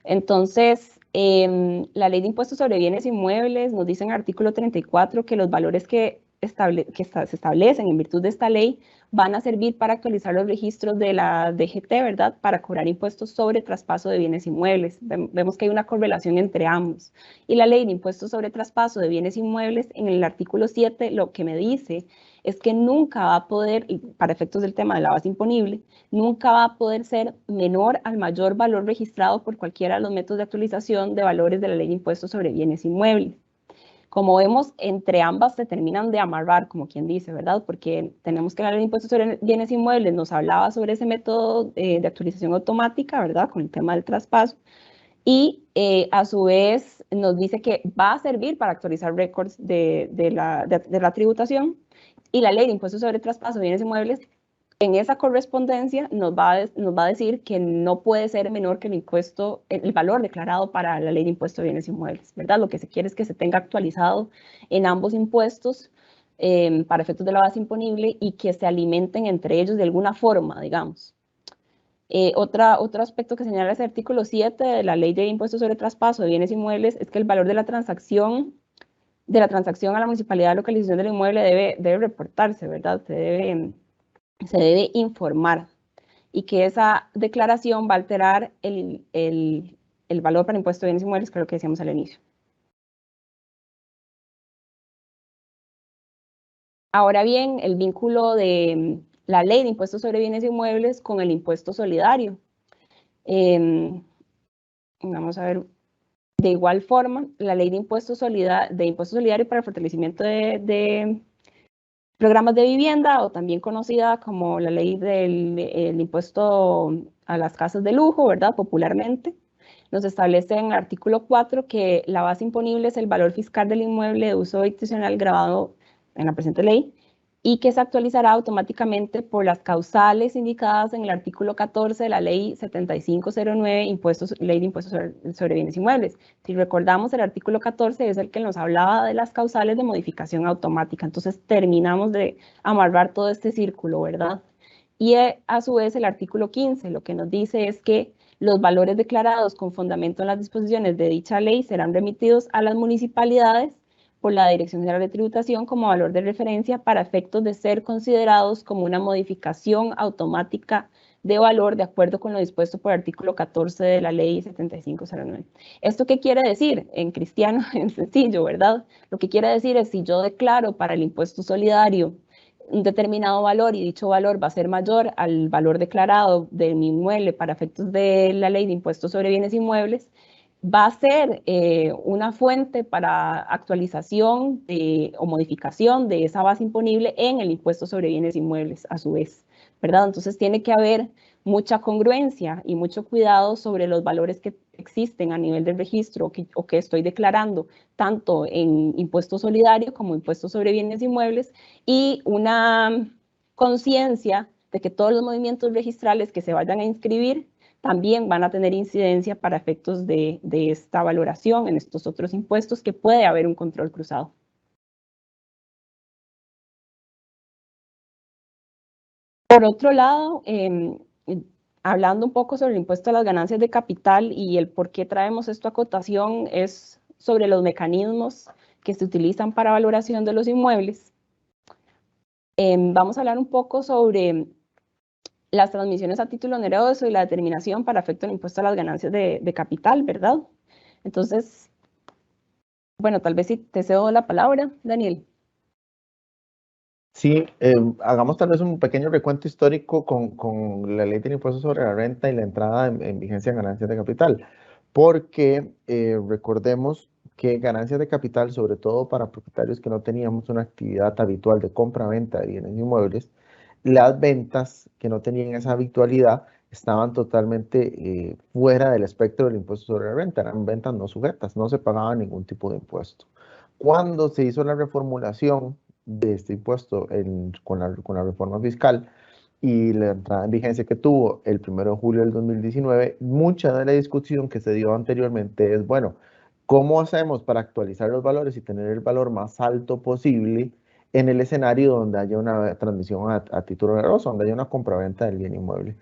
Entonces, la ley de impuestos sobre bienes inmuebles nos dice en el artículo 34 que los valores que se establecen en virtud de esta ley van a servir para actualizar los registros de la DGT, ¿verdad? Para cobrar impuestos sobre traspaso de bienes inmuebles. Vemos que hay una correlación entre ambos. Y la ley de impuestos sobre traspaso de bienes inmuebles, en el artículo 7, lo que me dice es que nunca va a poder, para efectos del tema de la base imponible, nunca va a poder ser menor al mayor valor registrado por cualquiera de los métodos de actualización de valores de la ley de impuestos sobre bienes inmuebles. Como vemos, entre ambas se terminan de amarrar, como quien dice, ¿verdad? Porque tenemos que la ley de impuestos sobre bienes inmuebles nos hablaba sobre ese método de actualización automática, ¿verdad? Con el tema del traspaso. Y a su vez nos dice que va a servir para actualizar récords de la tributación. Y la ley de impuestos sobre traspaso de bienes inmuebles en esa correspondencia nos va a decir que no puede ser menor que el impuesto, el valor declarado para la ley de impuesto de bienes inmuebles, ¿verdad? Lo que se quiere es que se tenga actualizado en ambos impuestos para efectos de la base imponible y que se alimenten entre ellos de alguna forma, digamos. Otro aspecto que señala ese artículo 7 de la ley de impuestos sobre traspaso de bienes inmuebles es que el valor de la transacción a la municipalidad de localización del inmueble debe reportarse, ¿verdad? Se debe informar y que esa declaración va a alterar el valor para impuesto de bienes inmuebles, que es lo que decíamos al inicio. Ahora bien, el vínculo de la ley de impuestos sobre bienes inmuebles con el impuesto solidario. Vamos a ver, de igual forma, la ley de impuesto solidario para el fortalecimiento de programas de vivienda, o también conocida como la ley del impuesto a las casas de lujo, ¿verdad? Popularmente, nos establece en el artículo 4 que la base imponible es el valor fiscal del inmueble de uso habitacional grabado en la presente ley y que se actualizará automáticamente por las causales indicadas en el artículo 14 de la ley 7509, ley de impuestos sobre bienes inmuebles. Si recordamos, el artículo 14 es el que nos hablaba de las causales de modificación automática. Entonces terminamos de amarrar todo este círculo, ¿verdad? Y a su vez el artículo 15 lo que nos dice es que los valores declarados con fundamento en las disposiciones de dicha ley serán remitidos a las municipalidades por la Dirección General de Tributación como valor de referencia para efectos de ser considerados como una modificación automática de valor de acuerdo con lo dispuesto por el artículo 14 de la ley 7509. ¿Esto qué quiere decir? En cristiano, en sencillo, ¿verdad? Lo que quiere decir es si yo declaro para el impuesto solidario un determinado valor y dicho valor va a ser mayor al valor declarado de mi inmueble para efectos de la ley de impuestos sobre bienes inmuebles, va a ser una fuente para actualización o modificación de esa base imponible en el impuesto sobre bienes inmuebles a su vez, ¿verdad? Entonces tiene que haber mucha congruencia y mucho cuidado sobre los valores que existen a nivel del registro o que estoy declarando, tanto en impuesto solidario como impuesto sobre bienes inmuebles, y una conciencia de que todos los movimientos registrales que se vayan a inscribir también van a tener incidencia para efectos de esta valoración en estos otros impuestos, que puede haber un control cruzado. Por otro lado, hablando un poco sobre el impuesto a las ganancias de capital y el por qué traemos esto a cotación, es sobre los mecanismos que se utilizan para valoración de los inmuebles. Vamos a hablar un poco sobre las transmisiones a título oneroso y la determinación para efecto del impuesto a las ganancias de capital, ¿verdad? Entonces, bueno, tal vez sí te cedo la palabra, Daniel.
Sí, hagamos tal vez un pequeño recuento histórico con la ley del impuesto sobre la renta y la entrada en vigencia de ganancias de capital, porque recordemos que ganancias de capital, sobre todo para propietarios que no teníamos una actividad habitual de compra-venta de bienes inmuebles, las ventas que no tenían esa habitualidad estaban totalmente fuera del espectro del impuesto sobre la renta, eran ventas no sujetas, no se pagaba ningún tipo de impuesto. Cuando se hizo la reformulación de este impuesto con la reforma fiscal y la entrada en vigencia que tuvo el 1 de julio del 2019, mucha de la discusión que se dio anteriormente es, bueno, ¿cómo hacemos para actualizar los valores y tener el valor más alto posible en el escenario donde haya una transmisión a título oneroso, donde haya una compraventa del bien inmueble?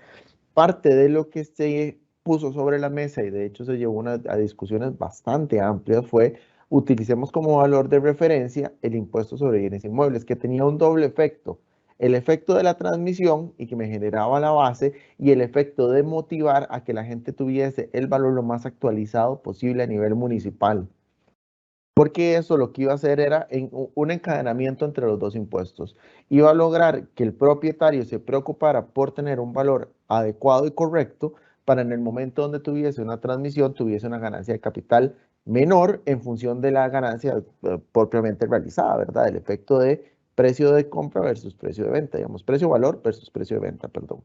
Parte de lo que se puso sobre la mesa y de hecho se llevó a discusiones bastante amplias fue utilicemos como valor de referencia el impuesto sobre bienes inmuebles, que tenía un doble efecto. El efecto de la transmisión y que me generaba la base y el efecto de motivar a que la gente tuviese el valor lo más actualizado posible a nivel municipal. Porque eso lo que iba a hacer era un encadenamiento entre los dos impuestos. Iba a lograr que el propietario se preocupara por tener un valor adecuado y correcto para en el momento donde tuviese una transmisión, tuviese una ganancia de capital menor en función de la ganancia propiamente realizada, ¿verdad? El efecto de precio de compra versus precio de venta, digamos, precio-valor versus precio de venta, perdón.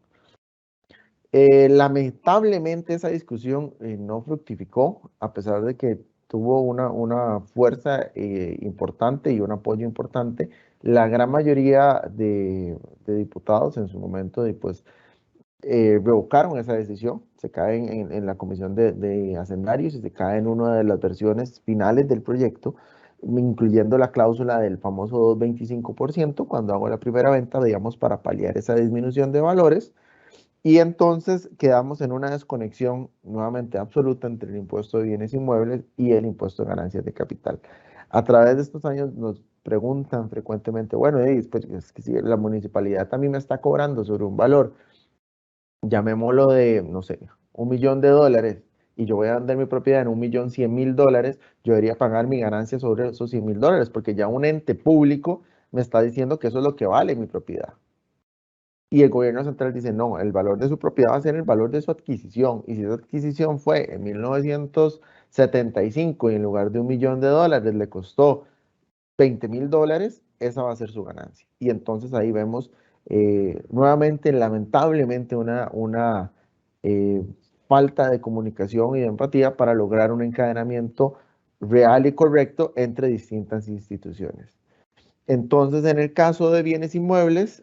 Lamentablemente esa discusión no fructificó, a pesar de que tuvo una fuerza importante y un apoyo importante. La gran mayoría de diputados en su momento pues, revocaron esa decisión, se cae en la comisión de hacendarios y se cae en una de las versiones finales del proyecto, incluyendo la cláusula del famoso 2,25% cuando hago la primera venta, digamos, para paliar esa disminución de valores. Y entonces quedamos en una desconexión nuevamente absoluta entre el impuesto de bienes inmuebles y el impuesto de ganancias de capital. A través de estos años nos preguntan frecuentemente, bueno, pues, es que si la municipalidad también me está cobrando sobre un valor, llamémoslo de, no sé, $1.000.000, y yo voy a vender mi propiedad en $1.100.000, yo debería pagar mi ganancia sobre esos $100.000, porque ya un ente público me está diciendo que eso es lo que vale mi propiedad. Y el gobierno central dice, no, el valor de su propiedad va a ser el valor de su adquisición. Y si esa adquisición fue en 1975 y en lugar de $1.000.000 le costó $20.000, esa va a ser su ganancia. Y entonces ahí vemos nuevamente, lamentablemente, una falta de comunicación y de empatía para lograr un encadenamiento real y correcto entre distintas instituciones. Entonces, en el caso de bienes inmuebles,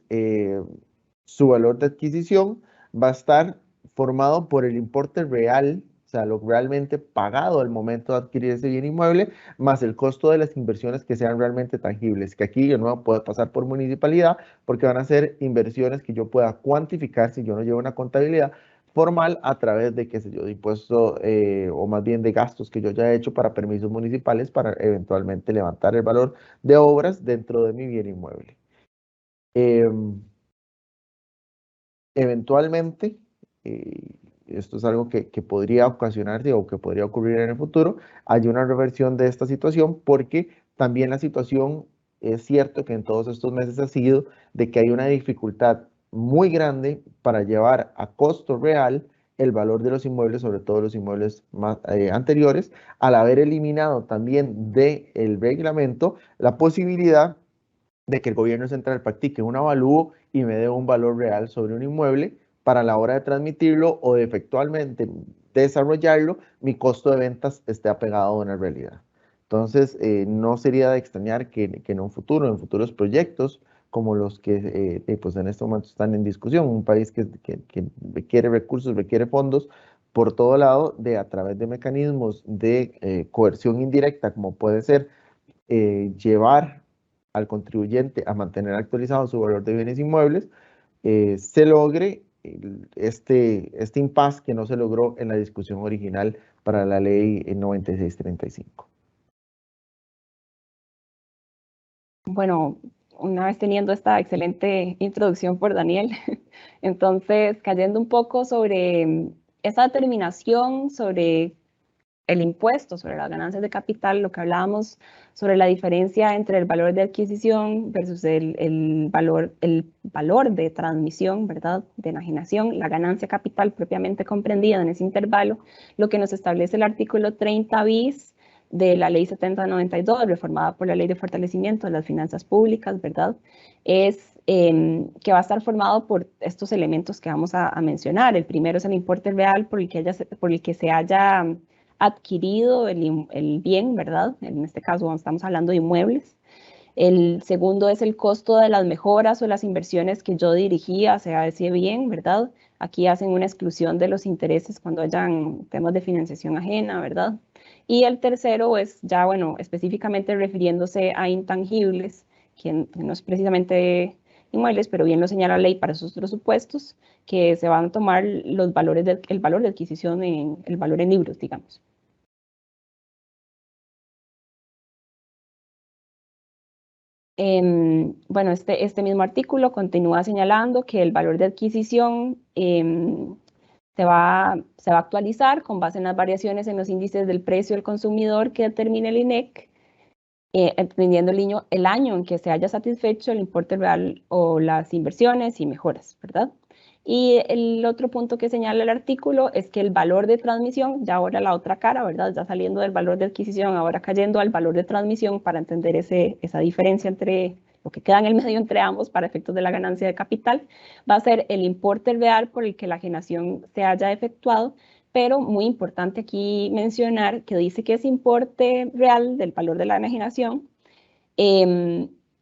su valor de adquisición va a estar formado por el importe real, o sea, lo realmente pagado al momento de adquirir ese bien inmueble, más el costo de las inversiones que sean realmente tangibles, que aquí yo no puedo pasar por municipalidad porque van a ser inversiones que yo pueda cuantificar si yo no llevo una contabilidad formal a través de, qué sé yo, de impuestos o más bien de gastos que yo ya he hecho para permisos municipales para eventualmente levantar el valor de obras dentro de mi bien inmueble. Eventualmente, esto es algo que podría ocasionarse o que podría ocurrir en el futuro, hay una reversión de esta situación porque también la situación es cierto que en todos estos meses ha sido de que hay una dificultad muy grande para llevar a costo real el valor de los inmuebles, sobre todo los inmuebles más anteriores, al haber eliminado también del reglamento la posibilidad de que el gobierno central practique un avalúo y me dé un valor real sobre un inmueble para la hora de transmitirlo o de efectualmente desarrollarlo, mi costo de ventas esté apegado a una realidad. Entonces, no sería de extrañar que en un futuro, en futuros proyectos, como los que pues en este momento están en discusión, un país que requiere recursos, requiere fondos, por todo lado, a través de mecanismos de coerción indirecta, como puede ser llevar al contribuyente a mantener actualizado su valor de bienes inmuebles, se logre este impasse que no se logró en la discusión original para la ley 9635.
Bueno, una vez teniendo esta excelente introducción por Daniel, entonces cayendo un poco sobre esa determinación sobre el impuesto sobre las ganancias de capital, lo que hablábamos sobre la diferencia entre el valor de adquisición versus el valor de transmisión, ¿verdad? De enajenación, la ganancia capital propiamente comprendida en ese intervalo, lo que nos establece el artículo 30 bis de la ley 7092, reformada por la ley de fortalecimiento de las finanzas públicas, ¿verdad? Es que va a estar formado por estos elementos que vamos a mencionar. El primero es el importe real por el que se haya adquirido el bien, ¿verdad? En este caso estamos hablando de inmuebles. El segundo es el costo de las mejoras o las inversiones que yo dirigía hacia ese bien, ¿verdad? Aquí hacen una exclusión de los intereses cuando hayan temas de financiación ajena, ¿verdad? Y el tercero es ya, bueno, específicamente refiriéndose a intangibles, que no es precisamente inmuebles, pero bien lo señala la ley para sus presupuestos, que se van a tomar los valores el valor de adquisición, el valor en libros, digamos. Bueno, este mismo artículo continúa señalando que el valor de adquisición se va a actualizar con base en las variaciones en los índices del precio del consumidor que determine el INEC, entendiendo el año en que se haya satisfecho el importe real o las inversiones y mejoras, ¿verdad? Y el otro punto que señala el artículo es que el valor de transmisión, ya ahora la otra cara, ¿verdad? Ya saliendo del valor de adquisición, ahora cayendo al valor de transmisión para entender esa diferencia entre lo que queda en el medio entre ambos para efectos de la ganancia de capital, va a ser el importe real por el que la enajenación se haya efectuado, pero muy importante aquí mencionar que dice que ese importe real del valor de la enajenación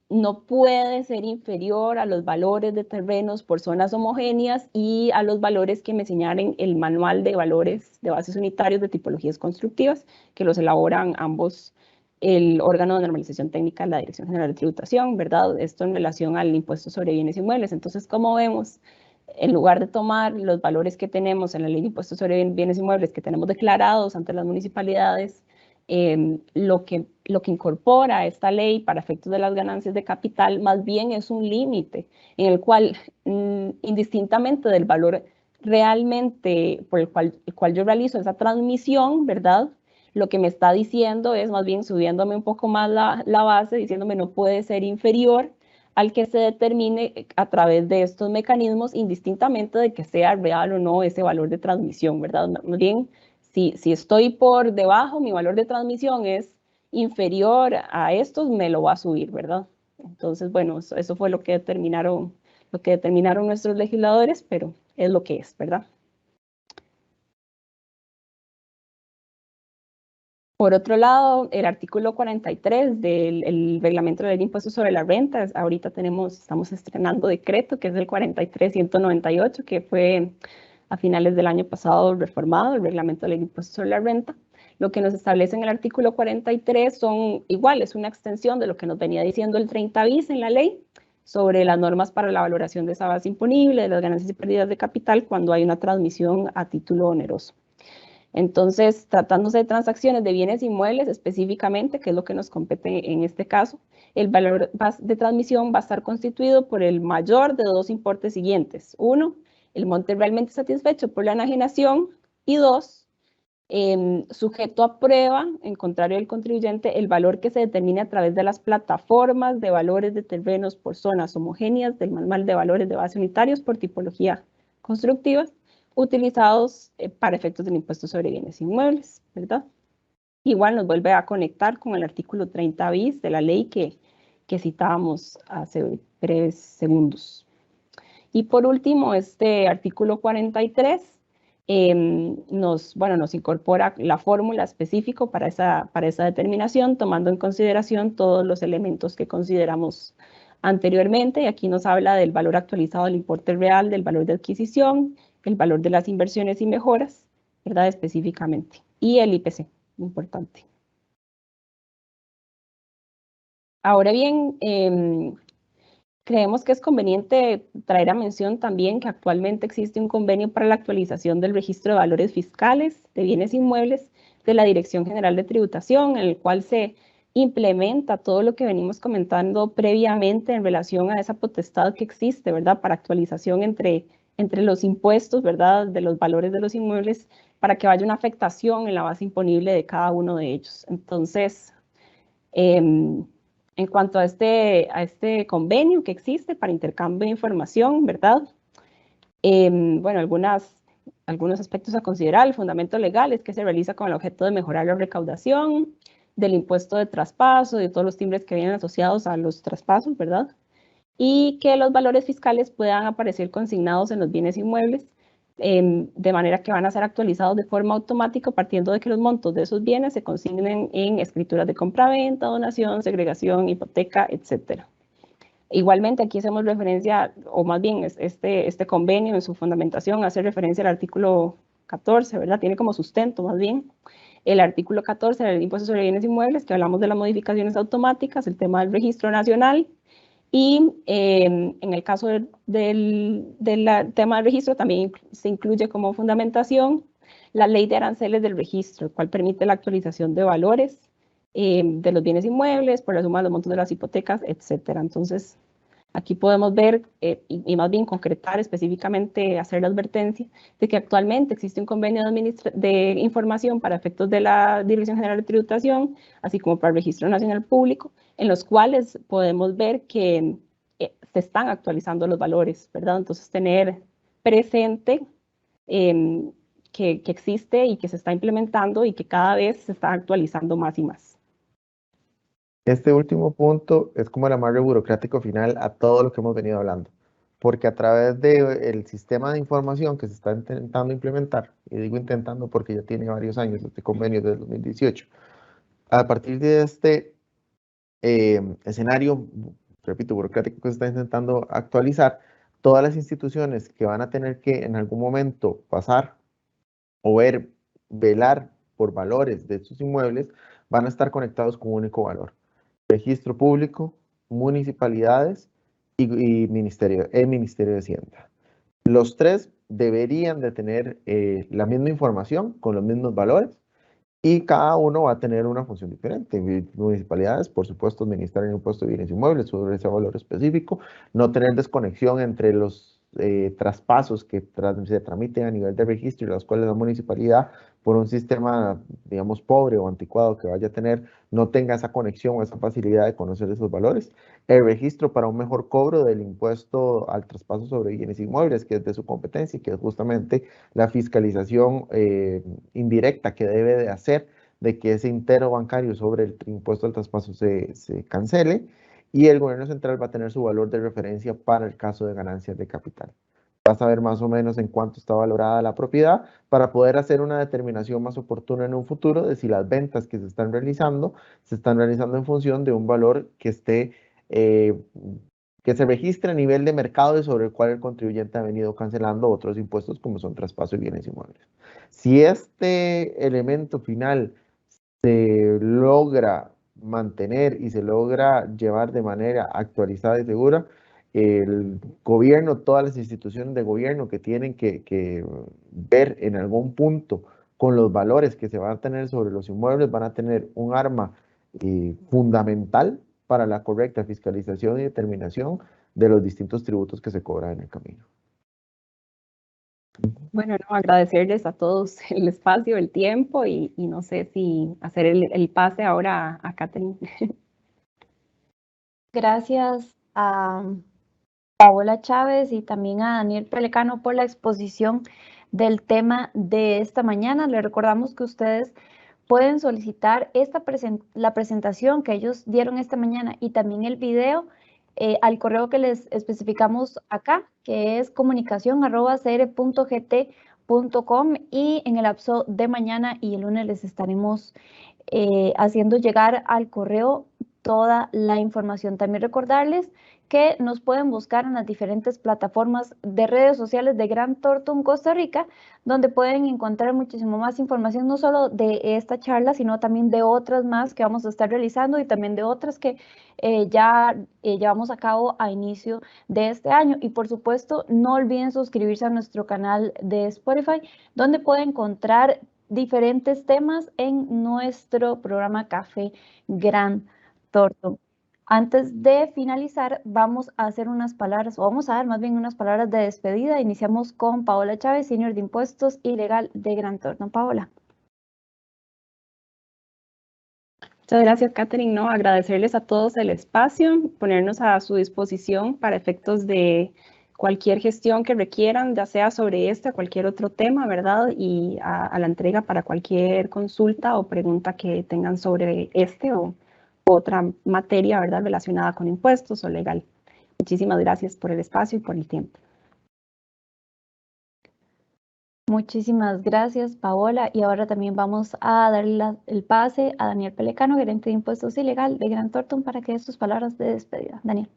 no puede ser inferior a los valores de terrenos por zonas homogéneas y a los valores que me señalen el manual de valores de bases unitarios de tipologías constructivas, que los elaboran ambos el órgano de normalización técnica de la Dirección General de Tributación, ¿verdad? Esto en relación al impuesto sobre bienes inmuebles. Entonces, como vemos, en lugar de tomar los valores que tenemos en la ley de impuestos sobre bienes inmuebles que tenemos declarados ante las municipalidades, lo que incorpora esta ley para efectos de las ganancias de capital más bien es un límite en el cual, indistintamente del valor realmente por el cual yo realizo esa transmisión, ¿verdad? Lo que me está diciendo es más bien subiéndome un poco más la base, diciéndome no puede ser inferior al que se determine a través de estos mecanismos, indistintamente de que sea real o no ese valor de transmisión, ¿verdad? Más bien, si estoy por debajo, mi valor de transmisión es inferior a estos, me lo va a subir, ¿verdad? Entonces, bueno, eso fue lo que determinaron nuestros legisladores, pero es lo que es, ¿verdad? Por otro lado, el artículo 43 del reglamento de ley de impuestos sobre la renta, ahorita estamos estrenando decreto, que es el 43-198, que fue a finales del año pasado reformado, el reglamento de ley de impuestos sobre la renta. Lo que nos establece en el artículo 43 son iguales, una extensión de lo que nos venía diciendo el 30 bis en la ley, sobre las normas para la valoración de esa base imponible, de las ganancias y pérdidas de capital, cuando hay una transmisión a título oneroso. Entonces, tratándose de transacciones de bienes inmuebles específicamente, que es lo que nos compete en este caso, el valor de transmisión va a estar constituido por el mayor de dos importes siguientes. Uno, el monte realmente satisfecho por la enajenación, y dos, sujeto a prueba, en contrario del contribuyente, el valor que se determine a través de las plataformas de valores de terrenos por zonas homogéneas del manual de valores de base unitarios por tipología constructivas, utilizados para efectos del impuesto sobre bienes inmuebles, ¿verdad? Igual nos vuelve a conectar con el artículo 30 bis de la ley que citábamos hace breves segundos. Y por último, este artículo 43 nos incorpora la fórmula específica para esa determinación, tomando en consideración todos los elementos que consideramos anteriormente. Y aquí nos habla del valor actualizado del importe real, del valor de adquisición, el valor de las inversiones y mejoras, ¿verdad? Específicamente. Y el IPC, importante. Ahora bien, creemos que es conveniente traer a mención también que actualmente existe un convenio para la actualización del registro de valores fiscales de bienes inmuebles de la Dirección General de Tributación, en el cual se implementa todo lo que venimos comentando previamente en relación a esa potestad que existe, ¿verdad? Para actualización entre los impuestos, ¿verdad? De los valores de los inmuebles, para que vaya una afectación en la base imponible de cada uno de ellos. Entonces, en cuanto a este convenio que existe para intercambio de información, ¿verdad? Bueno, algunos aspectos a considerar. El fundamento legal es que se realiza con el objeto de mejorar la recaudación del impuesto de traspaso, de todos los timbres que vienen asociados a los traspasos, ¿verdad? Y que los valores fiscales puedan aparecer consignados en los bienes inmuebles, de manera que van a ser actualizados de forma automática partiendo de que los montos de esos bienes se consignen en escrituras de compraventa, donación, segregación, hipoteca, etc. Igualmente aquí hacemos referencia, o más bien este convenio en su fundamentación hace referencia al artículo 14, ¿verdad? Tiene como sustento más bien el artículo 14 del impuesto sobre bienes inmuebles, que hablamos de las modificaciones automáticas, el tema del registro nacional. Y en el caso del tema del registro también se incluye como fundamentación la ley de aranceles del registro, el cual permite la actualización de valores de los bienes inmuebles por la suma de los montos de las hipotecas, etcétera. Entonces, aquí podemos ver y más bien concretar específicamente, hacer la advertencia de que actualmente existe un convenio de información para efectos de la Dirección General de Tributación, así como para el Registro Nacional Público, en los cuales podemos ver que se están actualizando los valores, ¿verdad? Entonces, tener presente que existe y que se está implementando y que cada vez se está actualizando más y más.
Este último punto es como el amarre burocrático final a todo lo que hemos venido hablando. porque a través del sistema de información que se está intentando implementar, y digo intentando porque ya tiene varios años este convenio desde 2018, a partir de este escenario, repito, burocrático que se está intentando actualizar, todas las instituciones que van a tener que en algún momento pasar o velar por valores de sus inmuebles, van a estar conectados con un único valor. Registro público, municipalidades y Ministerio de Hacienda. Los tres deberían de tener la misma información con los mismos valores y cada uno va a tener una función diferente. Municipalidades, por supuesto, administrar el impuesto de bienes inmuebles sobre ese valor específico, no tener desconexión entre los traspasos que se tramiten a nivel de registro y los cuales la municipalidad, por un sistema, digamos, pobre o anticuado que vaya a tener, no tenga esa conexión o esa facilidad de conocer esos valores. El registro para un mejor cobro del impuesto al traspaso sobre bienes inmuebles, que es de su competencia y que es justamente la fiscalización indirecta que debe de hacer de que ese intero bancario sobre el impuesto al traspaso se cancele, y el gobierno central va a tener su valor de referencia para el caso de ganancias de capital. Va a saber más o menos en cuánto está valorada la propiedad para poder hacer una determinación más oportuna en un futuro de si las ventas que se están realizando en función de un valor que esté que se registre a nivel de mercado y sobre el cual el contribuyente ha venido cancelando otros impuestos como son traspaso y bienes inmuebles. Si este elemento final se logra mantener y se logra llevar de manera actualizada y segura, el gobierno, todas las instituciones de gobierno que tienen que ver en algún punto con los valores que se van a tener sobre los inmuebles, van a tener un arma fundamental para la correcta fiscalización y determinación de los distintos tributos que se cobran en el camino.
Bueno, no, agradecerles a todos el espacio, el tiempo y no sé si hacer el pase ahora a Catherine.
Gracias a Paola Chávez y también a Daniel Pelecano por la exposición del tema de esta mañana. Les recordamos que ustedes pueden solicitar la presentación que ellos dieron esta mañana y también el video al correo que les especificamos acá, que es comunicación@cr.gt.com, y en el lapso de mañana y el lunes les estaremos haciendo llegar al correo toda la información. También recordarles que nos pueden buscar en las diferentes plataformas de redes sociales de Grant Thornton Costa Rica, donde pueden encontrar muchísimo más información, no solo de esta charla, sino también de otras más que vamos a estar realizando y también de otras que ya llevamos a cabo a inicio de este año. Y por supuesto, no olviden suscribirse a nuestro canal de Spotify, donde pueden encontrar diferentes temas en nuestro programa Café Grant Thornton. Antes de finalizar, vamos a hacer unas palabras, o vamos a dar más bien unas palabras de despedida. Iniciamos con Paola Chávez, Senior de Impuestos y Legal de Grant Thornton. Paola.
Muchas gracias, Catherine. No, agradecerles a todos el espacio, ponernos a su disposición para efectos de cualquier gestión que requieran, ya sea sobre este o cualquier otro tema, ¿verdad? Y a la entrega para cualquier consulta o pregunta que tengan sobre este o otra materia, ¿verdad?, relacionada con impuestos o legal. Muchísimas gracias por el espacio y por el tiempo.
Muchísimas gracias, Paola. Y ahora también vamos a darle el pase a Daniel Pelecano, gerente de Impuestos y Legal de Grant Thornton, para que dé sus palabras de despedida. Daniel.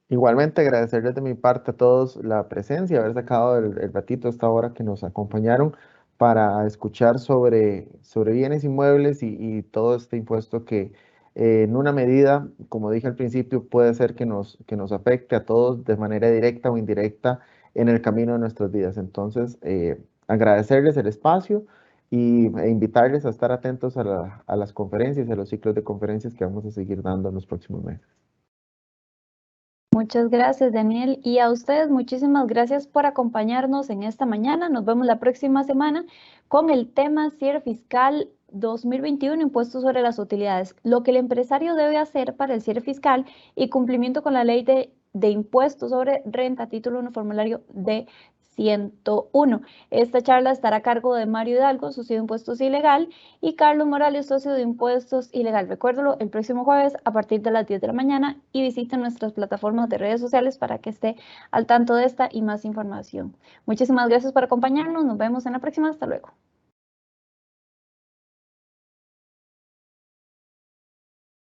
Igualmente agradecerles de mi parte a todos la presencia, haber sacado el ratito esta hora que nos acompañaron para escuchar sobre bienes inmuebles y todo este impuesto que en una medida, como dije al principio, puede ser que nos afecte a todos de manera directa o indirecta en el camino de nuestras vidas. Entonces, agradecerles el espacio e invitarles a estar atentos a las conferencias, a los ciclos de conferencias que vamos a seguir dando en los próximos meses.
Muchas gracias, Daniel. Y a ustedes, muchísimas gracias por acompañarnos en esta mañana. Nos vemos la próxima semana con el tema Cierre Fiscal 2021, Impuestos sobre las Utilidades. Lo que el empresario debe hacer para el cierre fiscal y cumplimiento con la ley de impuestos sobre renta, título 1, formulario de 101. Esta charla estará a cargo de Mario Hidalgo, socio de Impuestos Ilegal, y Carlos Morales, socio de Impuestos Ilegal. Recuérdalo, el próximo jueves a partir de las 10 de la mañana y visiten nuestras plataformas de redes sociales para que esté al tanto de esta y más información. Muchísimas gracias por acompañarnos. Nos vemos en la próxima. Hasta luego.